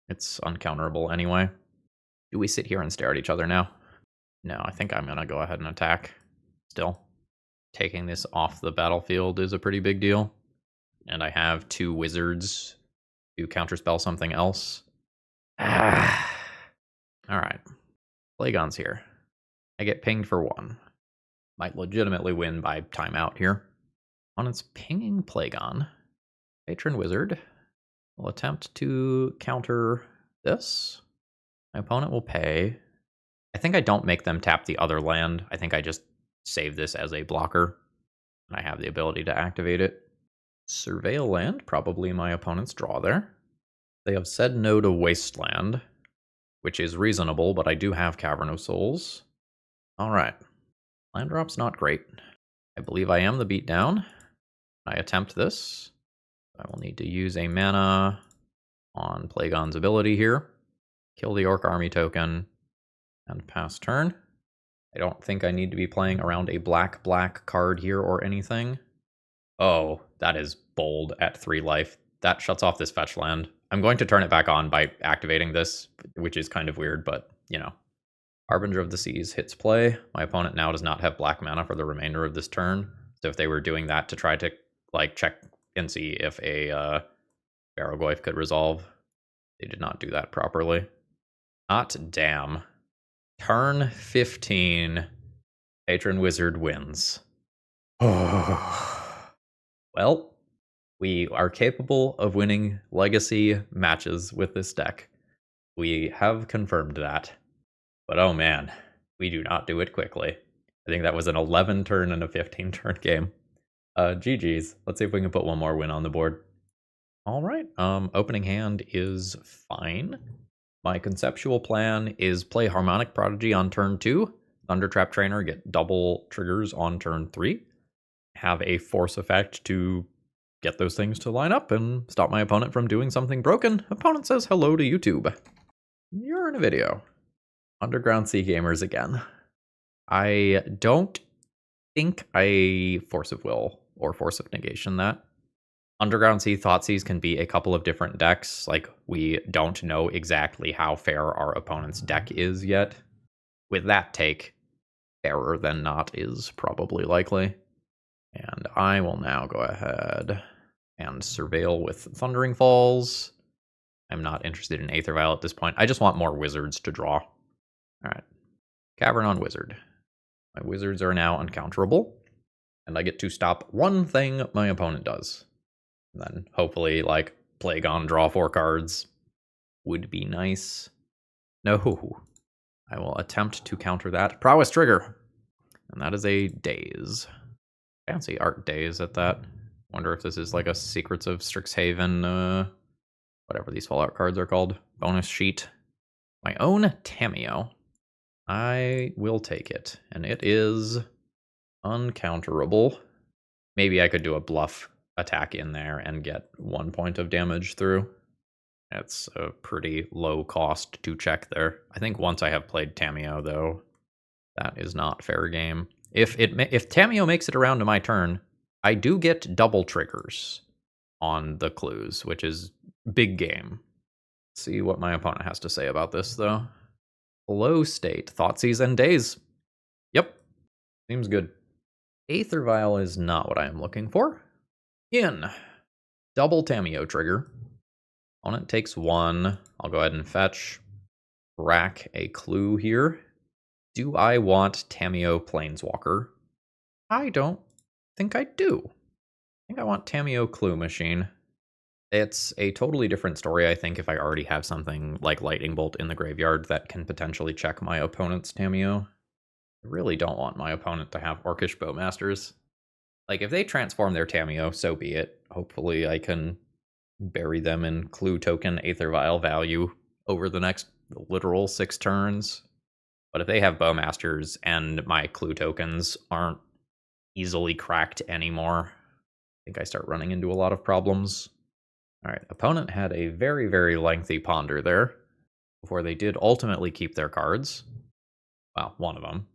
It's uncounterable anyway. Do we sit here and stare at each other now? No, I think I'm going to go ahead and attack. Still, taking this off the battlefield is a pretty big deal. And I have 2 wizards to counterspell something else. Ah. All right. Plagon's here. I get pinged for 1. Might legitimately win by timeout here. On its pinging Plagon, Patron Wizard will attempt to counter this. My opponent will pay. I think I don't make them tap the other land. I think I just save this as a blocker, and I have the ability to activate it. Surveil land, probably my opponent's draw there. They have said no to Wasteland, which is reasonable, but I do have Cavern of Souls. All right. Land drop's not great. I believe I am the beatdown. I attempt this. I will need to use a mana on Plagon's ability here. Kill the Orc Army token and pass turn. I don't think I need to be playing around a black card here or anything. Oh, that is bold at 3 life. That shuts off this fetch land. I'm going to turn it back on by activating this, which is kind of weird, but, you know. Harbinger of the Seas hits play. My opponent now does not have black mana for the remainder of this turn. So if they were doing that to try to, like, check and see if a Barrowgoyf could resolve, they did not do that properly. Hot damn. Turn 15. Patron Wizard wins. Well, we are capable of winning legacy matches with this deck. We have confirmed that. But oh man, we do not do it quickly. I think that was an 11 turn and a 15 turn game. GG's. Let's see if we can put one more win on the board. All right. Opening hand is fine. My conceptual plan is play Harmonic Prodigy on turn 2, Thundertrap Trainer, get double triggers on turn 3, have a force effect to get those things to line up and stop my opponent from doing something broken. Opponent says hello to YouTube. You're in a video. Underground Sea Gamers again. I don't think I Force of Will or Force of Negation that. Underground Sea Thoughtseize can be a couple of different decks. Like, we don't know exactly how fair our opponent's deck is yet. With that take, fairer than not is probably likely. And I will now go ahead and surveil with Thundering Falls. I'm not interested in Aether Vial at this point. I just want more wizards to draw. All right. Cavern on Wizard. My wizards are now uncounterable, and I get to stop one thing my opponent does. And then hopefully, like, Plagon, draw 4 cards would be nice. No. I will attempt to counter that. Prowess Trigger. And that is a Daze. Fancy art Daze at that. Wonder if this is like a Secrets of Strixhaven, whatever these Fallout cards are called. Bonus sheet. My own Tamiyo. I will take it. And it is uncounterable. Maybe I could do a bluff attack in there and get 1 point of damage through. That's a pretty low cost to check there. I think once I have played Tamiyo, though, that is not fair game. If Tamiyo makes it around to my turn, I do get double triggers on the clues, which is big game. Let's see what my opponent has to say about this, though. Low state, Thoughtseize and Daze. Yep, seems good. Aether Vial is not what I am looking for. In. Double Tamiyo trigger. Opponent takes 1. I'll go ahead and fetch. Rack a clue here. Do I want Tamiyo Planeswalker? I don't think I do. I think I want Tamiyo Clue Machine. It's a totally different story, I think, if I already have something like Lightning Bolt in the graveyard that can potentially check my opponent's Tamiyo. I really don't want my opponent to have Orcish Bowmasters. Like, if they transform their Tamiyo, so be it. Hopefully I can bury them in clue token Aether Vial value over the next literal 6 turns. But if they have Bowmasters and my clue tokens aren't easily cracked anymore, I think I start running into a lot of problems. All right, opponent had a very, very lengthy ponder there before they did ultimately keep their cards. Well, one of them.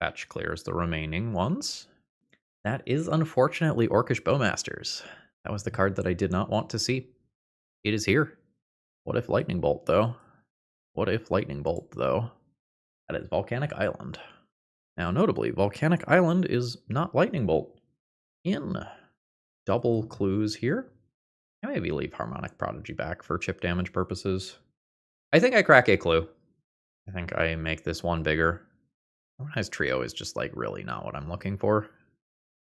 Fetch clears the remaining ones. That is unfortunately Orcish Bowmasters. That was the card that I did not want to see. It is here. What if Lightning Bolt, though? What if Lightning Bolt, though? That is Volcanic Island. Now, notably, Volcanic Island is not Lightning Bolt. In double clues here. I maybe leave Harmonic Prodigy back for chip damage purposes. I think I crack a clue. I think I make this one bigger. Harmonized Trio is just, like, really not what I'm looking for.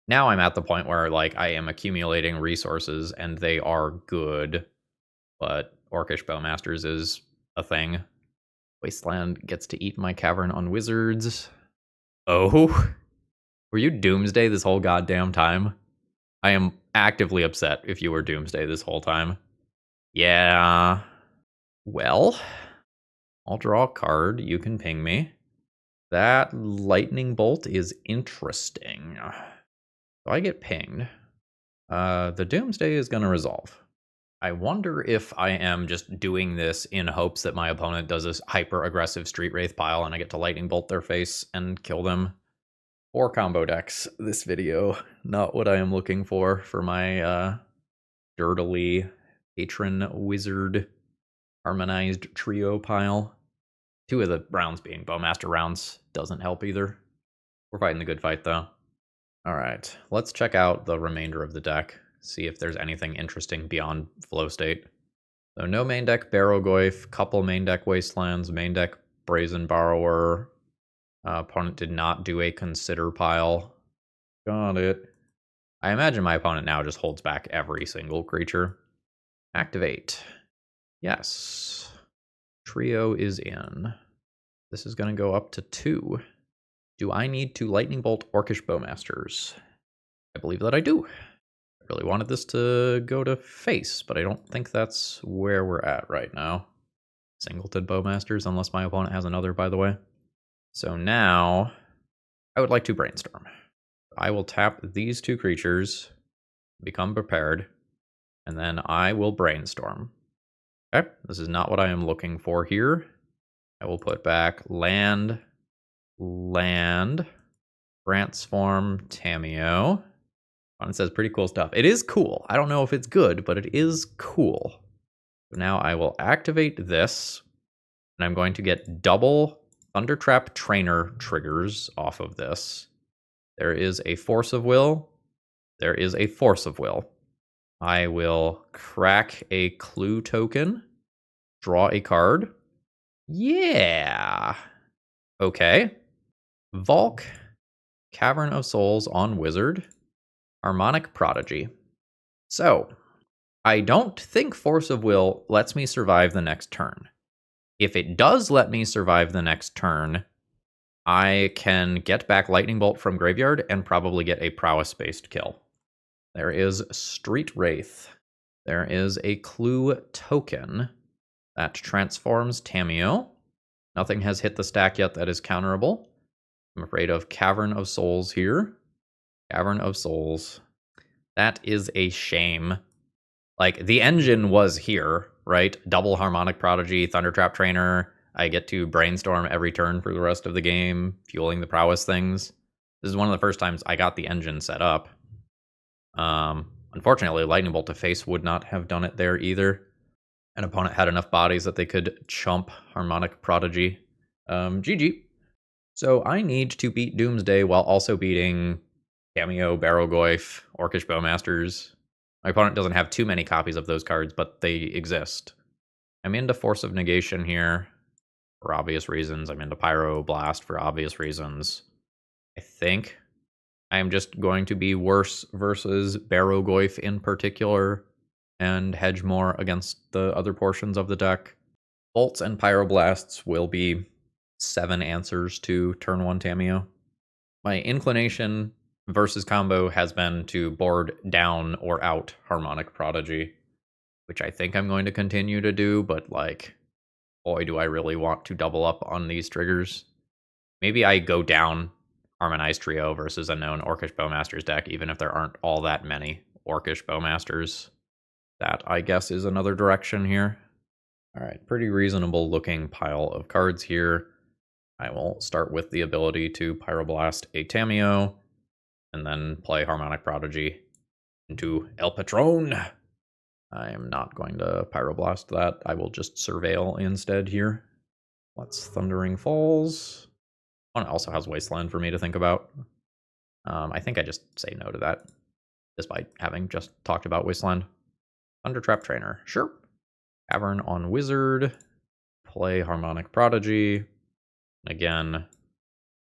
Now I'm at the point where, like, I am accumulating resources, and they are good. But Orcish Bowmasters is a thing. Wasteland gets to eat my Cavern on Wizards. Oh? Were you Doomsday this whole goddamn time? I am actively upset if you were Doomsday this whole time. Yeah. Well, I'll draw a card. You can ping me. That Lightning Bolt is interesting. So I get pinged. The Doomsday is going to resolve. I wonder if I am just doing this in hopes that my opponent does this hyper-aggressive Street Wraith pile and I get to Lightning Bolt their face and kill them. 4 combo decks this video. Not what I am looking for my dirtily Patron Wizard Harmonized Trio pile. 2 of the rounds being Bowmaster rounds doesn't help either. We're fighting the good fight, though. Alright, let's check out the remainder of the deck. See if there's anything interesting beyond Flow State. So no main deck Barrowgoyf, couple main deck Wastelands, main deck Brazen Borrower. Opponent did not do a Consider pile. Got it. I imagine my opponent now just holds back every single creature. Activate. Yes. Trio is in. This is going to go up to 2. Do I need to Lightning Bolt Orcish Bowmasters? I believe that I do. I really wanted this to go to face, but I don't think that's where we're at right now. Singleton Bowmasters, unless my opponent has another, by the way. So now, I would like to Brainstorm. I will tap these 2 creatures, become prepared, and then I will Brainstorm. Okay, this is not what I am looking for here. I will put back land, transform Tamiyo. It says pretty cool stuff. It is cool. I don't know if it's good, but it is cool. So now I will activate this, and I'm going to get double Thundertrap Trainer triggers off of this. There is a Force of Will. There is a Force of Will. I will crack a clue token, draw a card. Yeah. Okay. Volk, Cavern of Souls on Wizard, Harmonic Prodigy. So, I don't think Force of Will lets me survive the next turn. If it does let me survive the next turn, I can get back Lightning Bolt from Graveyard and probably get a prowess-based kill. There is Street Wraith. There is a clue token that transforms Tamiyo. Nothing has hit the stack yet that is counterable. I'm afraid of Cavern of Souls here. Cavern of Souls. That is a shame. Like, the engine was here, right? Double Harmonic Prodigy, Thundertrap Trainer. I get to Brainstorm every turn for the rest of the game, fueling the prowess things. This is one of the first times I got the engine set up. Unfortunately, Lightning Bolt to face would not have done it there either. An opponent had enough bodies that they could chump Harmonic Prodigy. GG. So I need to beat Doomsday while also beating Tamiyo, Barrowgoyf, Orcish Bowmasters. My opponent doesn't have too many copies of those cards, but they exist. I'm into Force of Negation here for obvious reasons. I'm into Pyroblast for obvious reasons. I think I am just going to be worse versus Barrowgoyf in particular and hedge more against the other portions of the deck. Bolts and Pyroblasts will be 7 answers to turn 1 Tamiyo. My inclination versus combo has been to board down or out Harmonic Prodigy, which I think I'm going to continue to do, but like, boy, do I really want to double up on these triggers. Maybe I go down Harmonized Trio versus a known Orcish Bowmasters deck, even if there aren't all that many Orcish Bowmasters. That, I guess, is another direction here. All right, pretty reasonable looking pile of cards here. I will start with the ability to Pyroblast a Tamiyo, and then play Harmonic Prodigy into El Patron. I am not going to Pyroblast that. I will just Surveil instead here. Let's Thundering Falls. One also has Wasteland for me to think about. I think I just say no to that, despite having just talked about Wasteland. Thundertrap Trainer, sure. Cavern on Wizard. Play Harmonic Prodigy. Again,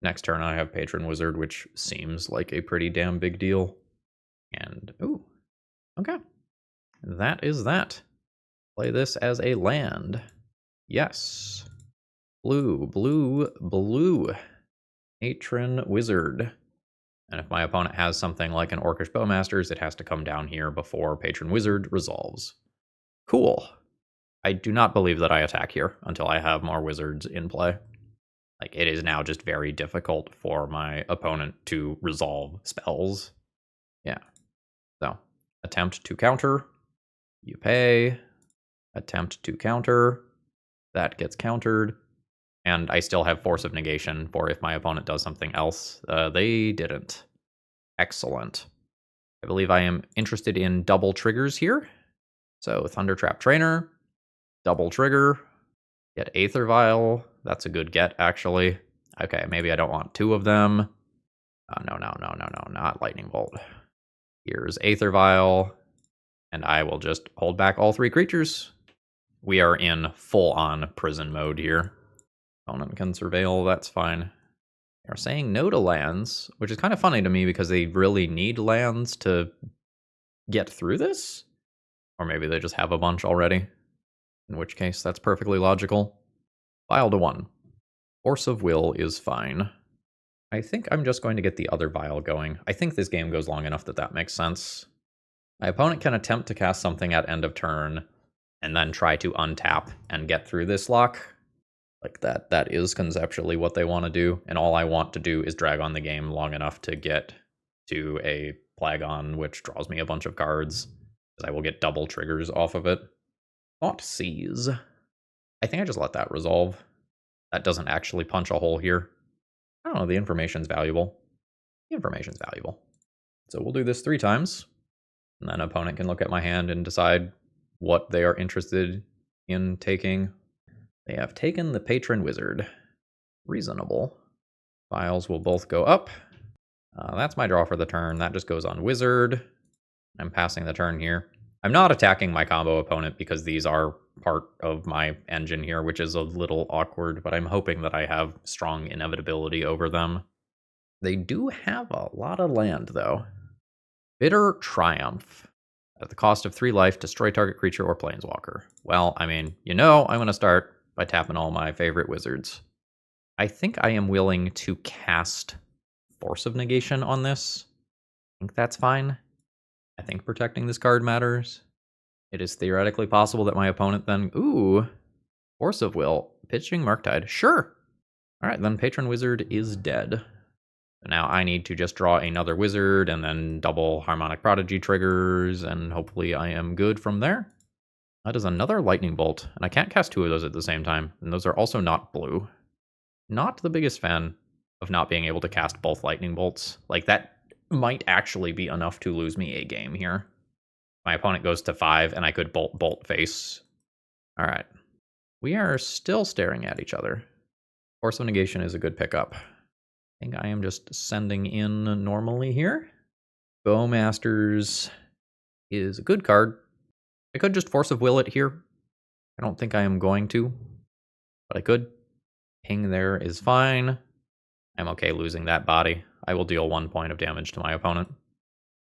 next turn I have Patron Wizard, which seems like a pretty damn big deal. And, ooh, okay. That is that. Play this as a land. Yes. Blue, blue, blue. Patron Wizard. And if my opponent has something like an Orcish Bowmasters, it has to come down here before Patron Wizard resolves. Cool. I do not believe that I attack here until I have more wizards in play. Like, it is now just very difficult for my opponent to resolve spells. Yeah. So, attempt to counter. You pay. Attempt to counter. That gets countered. And I still have Force of Negation for if my opponent does something else. They didn't. Excellent. I believe I am interested in double triggers here. So Thundertrap Trainer, double trigger, get Aether Vial. That's a good get, actually. Okay, maybe I don't want two of them. No, not Lightning Bolt. Here's Aether Vial, and I will just hold back all three creatures. We are in full-on prison mode here. Opponent can Surveil, that's fine. They're saying no to lands, which is kind of funny to me because they really need lands to get through this. Or maybe they just have a bunch already, in which case that's perfectly logical. Vial to 1. Force of Will is fine. I think I'm just going to get the other Vial going. I think this game goes long enough that that makes sense. My opponent can attempt to cast something at end of turn, and then try to untap and get through this lock. Like that is conceptually what they want to do, and all I want to do is drag on the game long enough to get to a Plagon, which draws me a bunch of cards, because I will get double triggers off of it. Thought Seize. I think I just let that resolve. That doesn't actually punch a hole here. I don't know, the information's valuable. The information's valuable. So we'll do this 3 times, and then opponent can look at my hand and decide what they are interested in taking. They have taken the Patron Wizard. Reasonable. Files will both go up. That's my draw for the turn. That just goes on Wizard. I'm passing the turn here. I'm not attacking my combo opponent because these are part of my engine here, which is a little awkward, but I'm hoping that I have strong inevitability over them. They do have a lot of land, though. Bitter Triumph. At the cost of 3 life, destroy target creature or planeswalker. Well, I mean, I'm going to start by tapping all my favorite wizards. I think I am willing to cast Force of Negation on this. I think that's fine. I think protecting this card matters. It is theoretically possible that my opponent then... Ooh! Force of Will. Pitching Murktide. Sure! Alright, then Patron Wizard is dead. Now I need to just draw another wizard and then double Harmonic Prodigy triggers, and hopefully I am good from there. That is another Lightning Bolt, and I can't cast 2 of those at the same time, and those are also not blue. Not the biggest fan of not being able to cast both Lightning Bolts. Like, that might actually be enough to lose me a game here. My opponent goes to 5, and I could bolt face. Alright. We are still staring at each other. Force of Negation is a good pickup. I think I am just sending in normally here. Bowmasters is a good card. I could just Force of Will it here. I don't think I am going to, but I could. Ping there is fine. I'm okay losing that body. I will deal 1 point of damage to my opponent.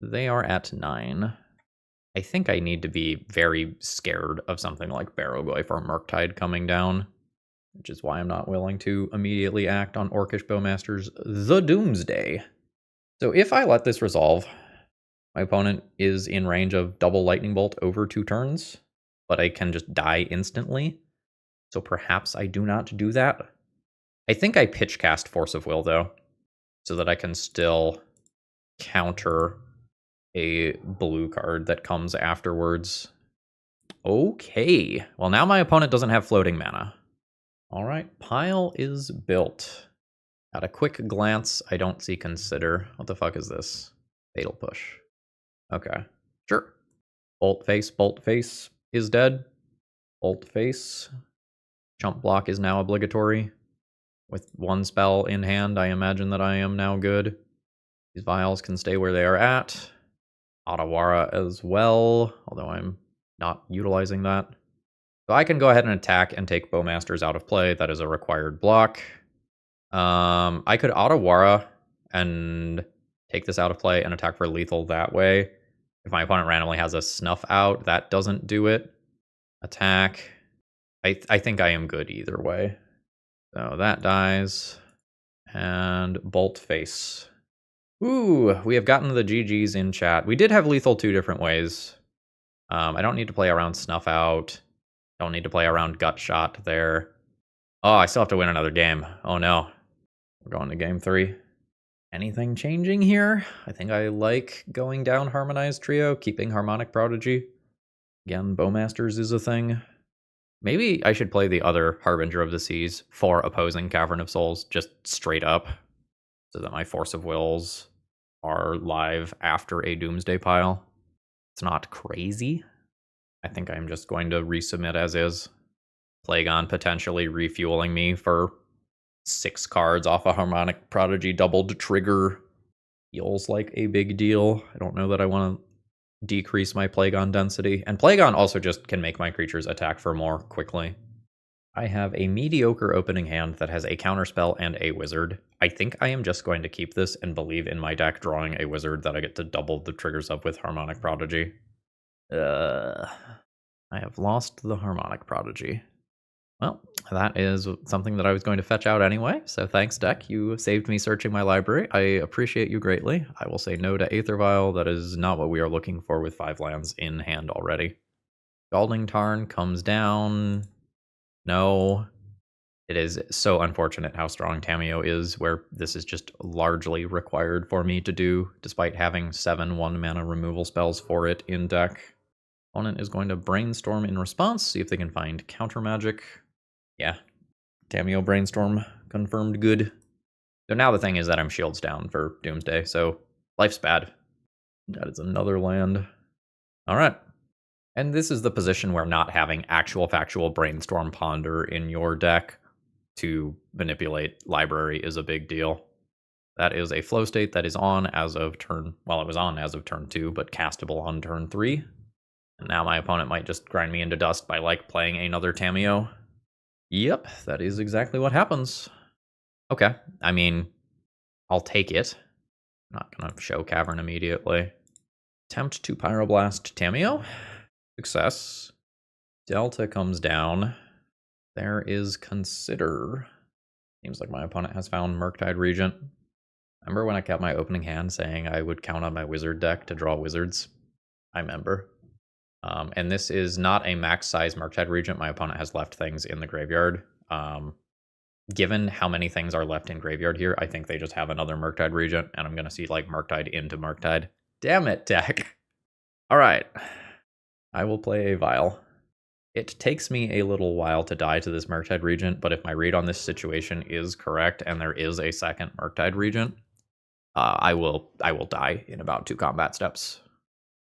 They are at 9. I think I need to be very scared of something like Barrowgoyf or Murktide coming down, which is why I'm not willing to immediately act on Orcish Bowmasters the Doomsday. So if I let this resolve, my opponent is in range of double Lightning Bolt over 2 turns, but I can just die instantly. So perhaps I do not do that. I think I pitch cast Force of Will, though, so that I can still counter a blue card that comes afterwards. Okay. Well, now my opponent doesn't have floating mana. All right, pile is built. At a quick glance, I don't see Consider. What the fuck is this? Fatal Push. Okay, sure. Bolt face is dead. Bolt face. Chump block is now obligatory. With one spell in hand, I imagine that I am now good. These vials can stay where they are at. Otawara as well, although I'm not utilizing that. So I can go ahead and attack and take Bowmasters out of play. That is a required block. I could Otawara and take this out of play and attack for lethal that way. If my opponent randomly has a Snuff out, that doesn't do it. Attack. I think I am good either way. So that dies. And Bolt Face. Ooh, we have gotten the GGs in chat. We did have lethal 2 different ways. I don't need to play around Snuff Out. Don't need to play around Gut Shot there. Oh, I still have to win another game. Oh no. We're going to game 3. Anything changing here? I think I like going down Harmonized Trio, keeping Harmonic Prodigy. Again, Bowmasters is a thing. Maybe I should play the other Harbinger of the Seas for opposing Cavern of Souls, just straight up, so that my Force of Wills are live after a Doomsday pile. It's not crazy. I think I'm just going to resubmit as is. Plagon potentially refueling me for 6 cards off a Harmonic Prodigy doubled trigger feels like a big deal. I don't know that I want to decrease my Plagon density. And Plagon also just can make my creatures attack for more quickly. I have a mediocre opening hand that has a counterspell and a wizard. I think I am just going to keep this and believe in my deck drawing a wizard that I get to double the triggers up with Harmonic Prodigy. I have lost the Harmonic Prodigy. Well, that is something that I was going to fetch out anyway, so thanks, deck. You saved me searching my library. I appreciate you greatly. I will say no to Aether Vial. That is not what we are looking for with 5 lands in hand already. Scalding Tarn comes down. No. It is so unfortunate how strong Tamiyo is, where this is just largely required for me to do, despite having 7 1-mana removal spells for it in deck. Opponent is going to Brainstorm in response, see if they can find counter magic. Yeah, Tamiyo Brainstorm confirmed good. So now the thing is that I'm shields down for Doomsday, so life's bad. That is another land. All right. And this is the position where not having actual factual Brainstorm Ponder in your deck to manipulate library is a big deal. That is a flow state that is on as of turn, well, it was on as of turn 2, but castable on turn 3. And now my opponent might just grind me into dust by, like, playing another Tamiyo. Yep, that is exactly what happens. Okay, I mean, I'll take it. I'm not gonna show Cavern immediately. Attempt to Pyroblast Tamiyo. Success. Delta comes down. There is Consider. Seems like my opponent has found Murktide Regent. Remember when I kept my opening hand saying I would count on my wizard deck to draw wizards? I remember. And this is not a max size Murktide Regent. My opponent has left things in the graveyard. Given how many things are left in graveyard here, I think they just have another Murktide Regent, and I'm going to see like Murktide into Murktide. Damn it, deck. All right. I will play a Vial. It takes me a little while to die to this Murktide Regent, but if my read on this situation is correct and there is a second Murktide Regent, I will die in about 2 combat steps.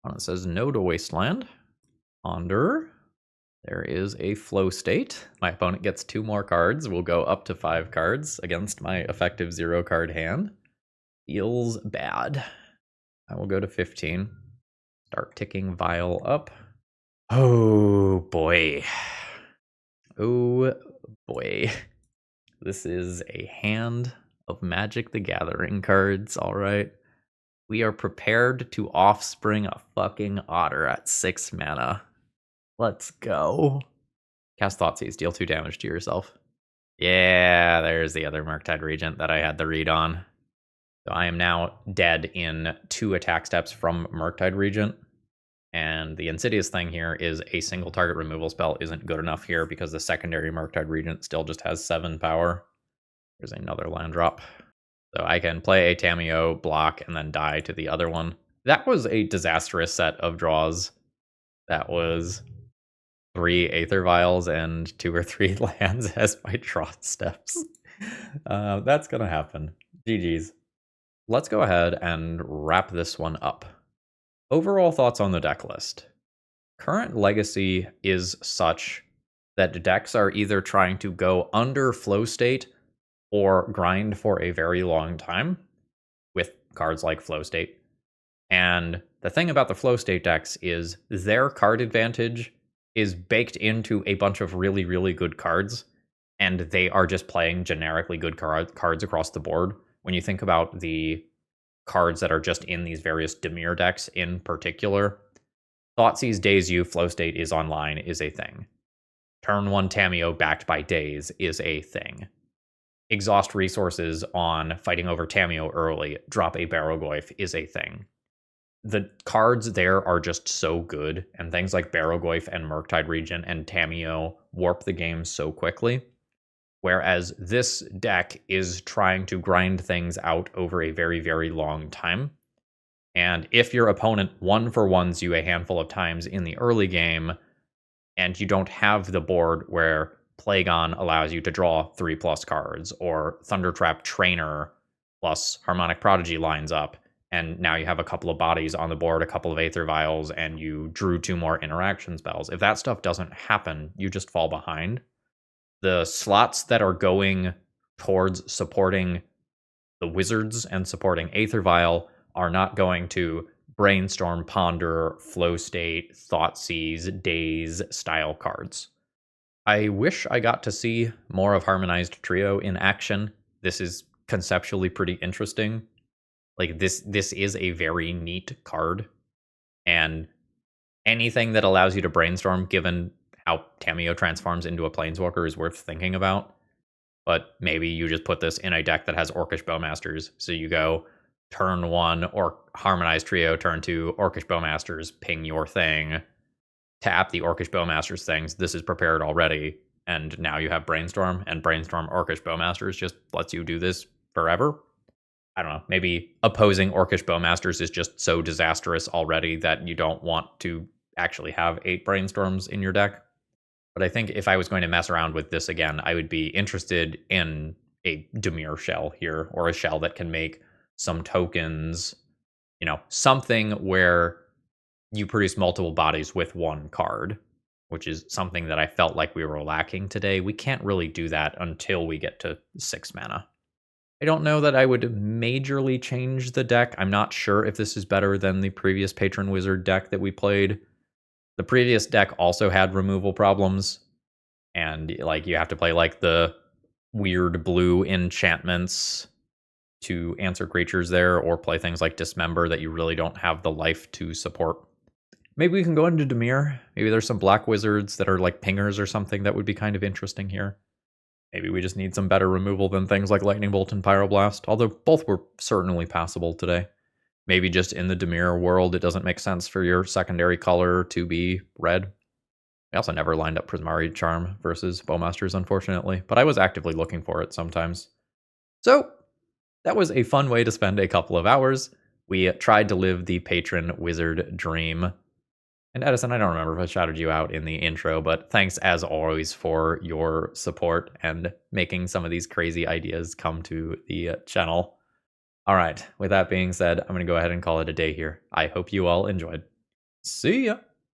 It says no to Wasteland. Ponder. There is a flow state. My opponent gets 2 more cards. We'll go up to 5 cards against my effective 0 card hand. Feels bad. I will go to 15. Start ticking Vial up. Oh boy. Oh boy. This is a hand of Magic the Gathering cards, alright? We are prepared to offspring a fucking otter at 6 mana. Let's go. Cast Thoughtseize, deal 2 damage to yourself. Yeah, there's the other Murktide Regent that I had the read on. So I am now dead in 2 attack steps from Murktide Regent. And the insidious thing here is a single target removal spell isn't good enough here because the secondary Murktide Regent still just has 7 power. There's another land drop. So I can play a Tamiyo, block, and then die to the other one. That was a disastrous set of draws. That was 3 Aether Vials and 2 or 3 lands as my draw steps. That's gonna happen. GG's. Let's go ahead and wrap this one up. Overall thoughts on the deck list. Current legacy is such that decks are either trying to go under flow state or grind for a very long time with cards like flow state. And the thing about the flow state decks is their card advantage is baked into a bunch of really, really good cards, and they are just playing generically good cards across the board. When you think about the cards that are just in these various Dimir decks in particular, Thoughtseize Daze You Flow State is online is a thing. Turn 1 Tamiyo backed by Daze is a thing. Exhaust resources on fighting over Tamiyo early, drop a Barrowgoyf is a thing. The cards there are just so good, and things like Barrowgoyf and Murktide Regent and Tamiyo warp the game so quickly. Whereas this deck is trying to grind things out over a very, very long time. And if your opponent one-for-ones you a handful of times in the early game, and you don't have the board where Plagon allows you to draw 3+ cards, or Thundertrap Trainer plus Harmonic Prodigy lines up, and now you have a couple of bodies on the board, a couple of Aether Vials, and you drew 2 more interaction spells. If that stuff doesn't happen, you just fall behind. The slots that are going towards supporting the wizards and supporting Aether Vial are not going to Brainstorm, Ponder, Flow State, Thoughtseize, Daze style cards. I wish I got to see more of Harmonized Trio in action. This is conceptually pretty interesting. Like, this is a very neat card, and anything that allows you to brainstorm, given how Tamiyo transforms into a Planeswalker, is worth thinking about. But maybe you just put this in a deck that has Orcish Bowmasters, so you go turn 1 or Harmonized Trio, turn 2 Orcish Bowmasters, ping your thing, tap the Orcish Bowmasters things. This is prepared already, and now you have Brainstorm, and Brainstorm Orcish Bowmasters just lets you do this forever. I don't know, maybe opposing Orcish Bowmasters is just so disastrous already that you don't want to actually have 8 Brainstorms in your deck. But I think if I was going to mess around with this again, I would be interested in a Dimir shell here, or a shell that can make some tokens, something where you produce multiple bodies with 1 card, which is something that I felt like we were lacking today. We can't really do that until we get to 6 mana. I don't know that I would majorly change the deck. I'm not sure if this is better than the previous Patron Wizard deck that we played. The previous deck also had removal problems, and you have to play the weird blue enchantments to answer creatures there, or play things like Dismember that you really don't have the life to support. Maybe we can go into Dimir. Maybe there's some black wizards that are like pingers or something that would be kind of interesting here. Maybe we just need some better removal than things like Lightning Bolt and Pyroblast, although both were certainly passable today. Maybe just in the Dimir world, it doesn't make sense for your secondary color to be red. I also never lined up Prismari Charm versus Bowmasters, unfortunately, but I was actively looking for it sometimes. So, that was a fun way to spend a couple of hours. We tried to live the Patron Wizard dream. And Edison, I don't remember if I shouted you out in the intro, but thanks as always for your support and making some of these crazy ideas come to the channel. All right, with that being said, I'm going to go ahead and call it a day here. I hope you all enjoyed. See ya!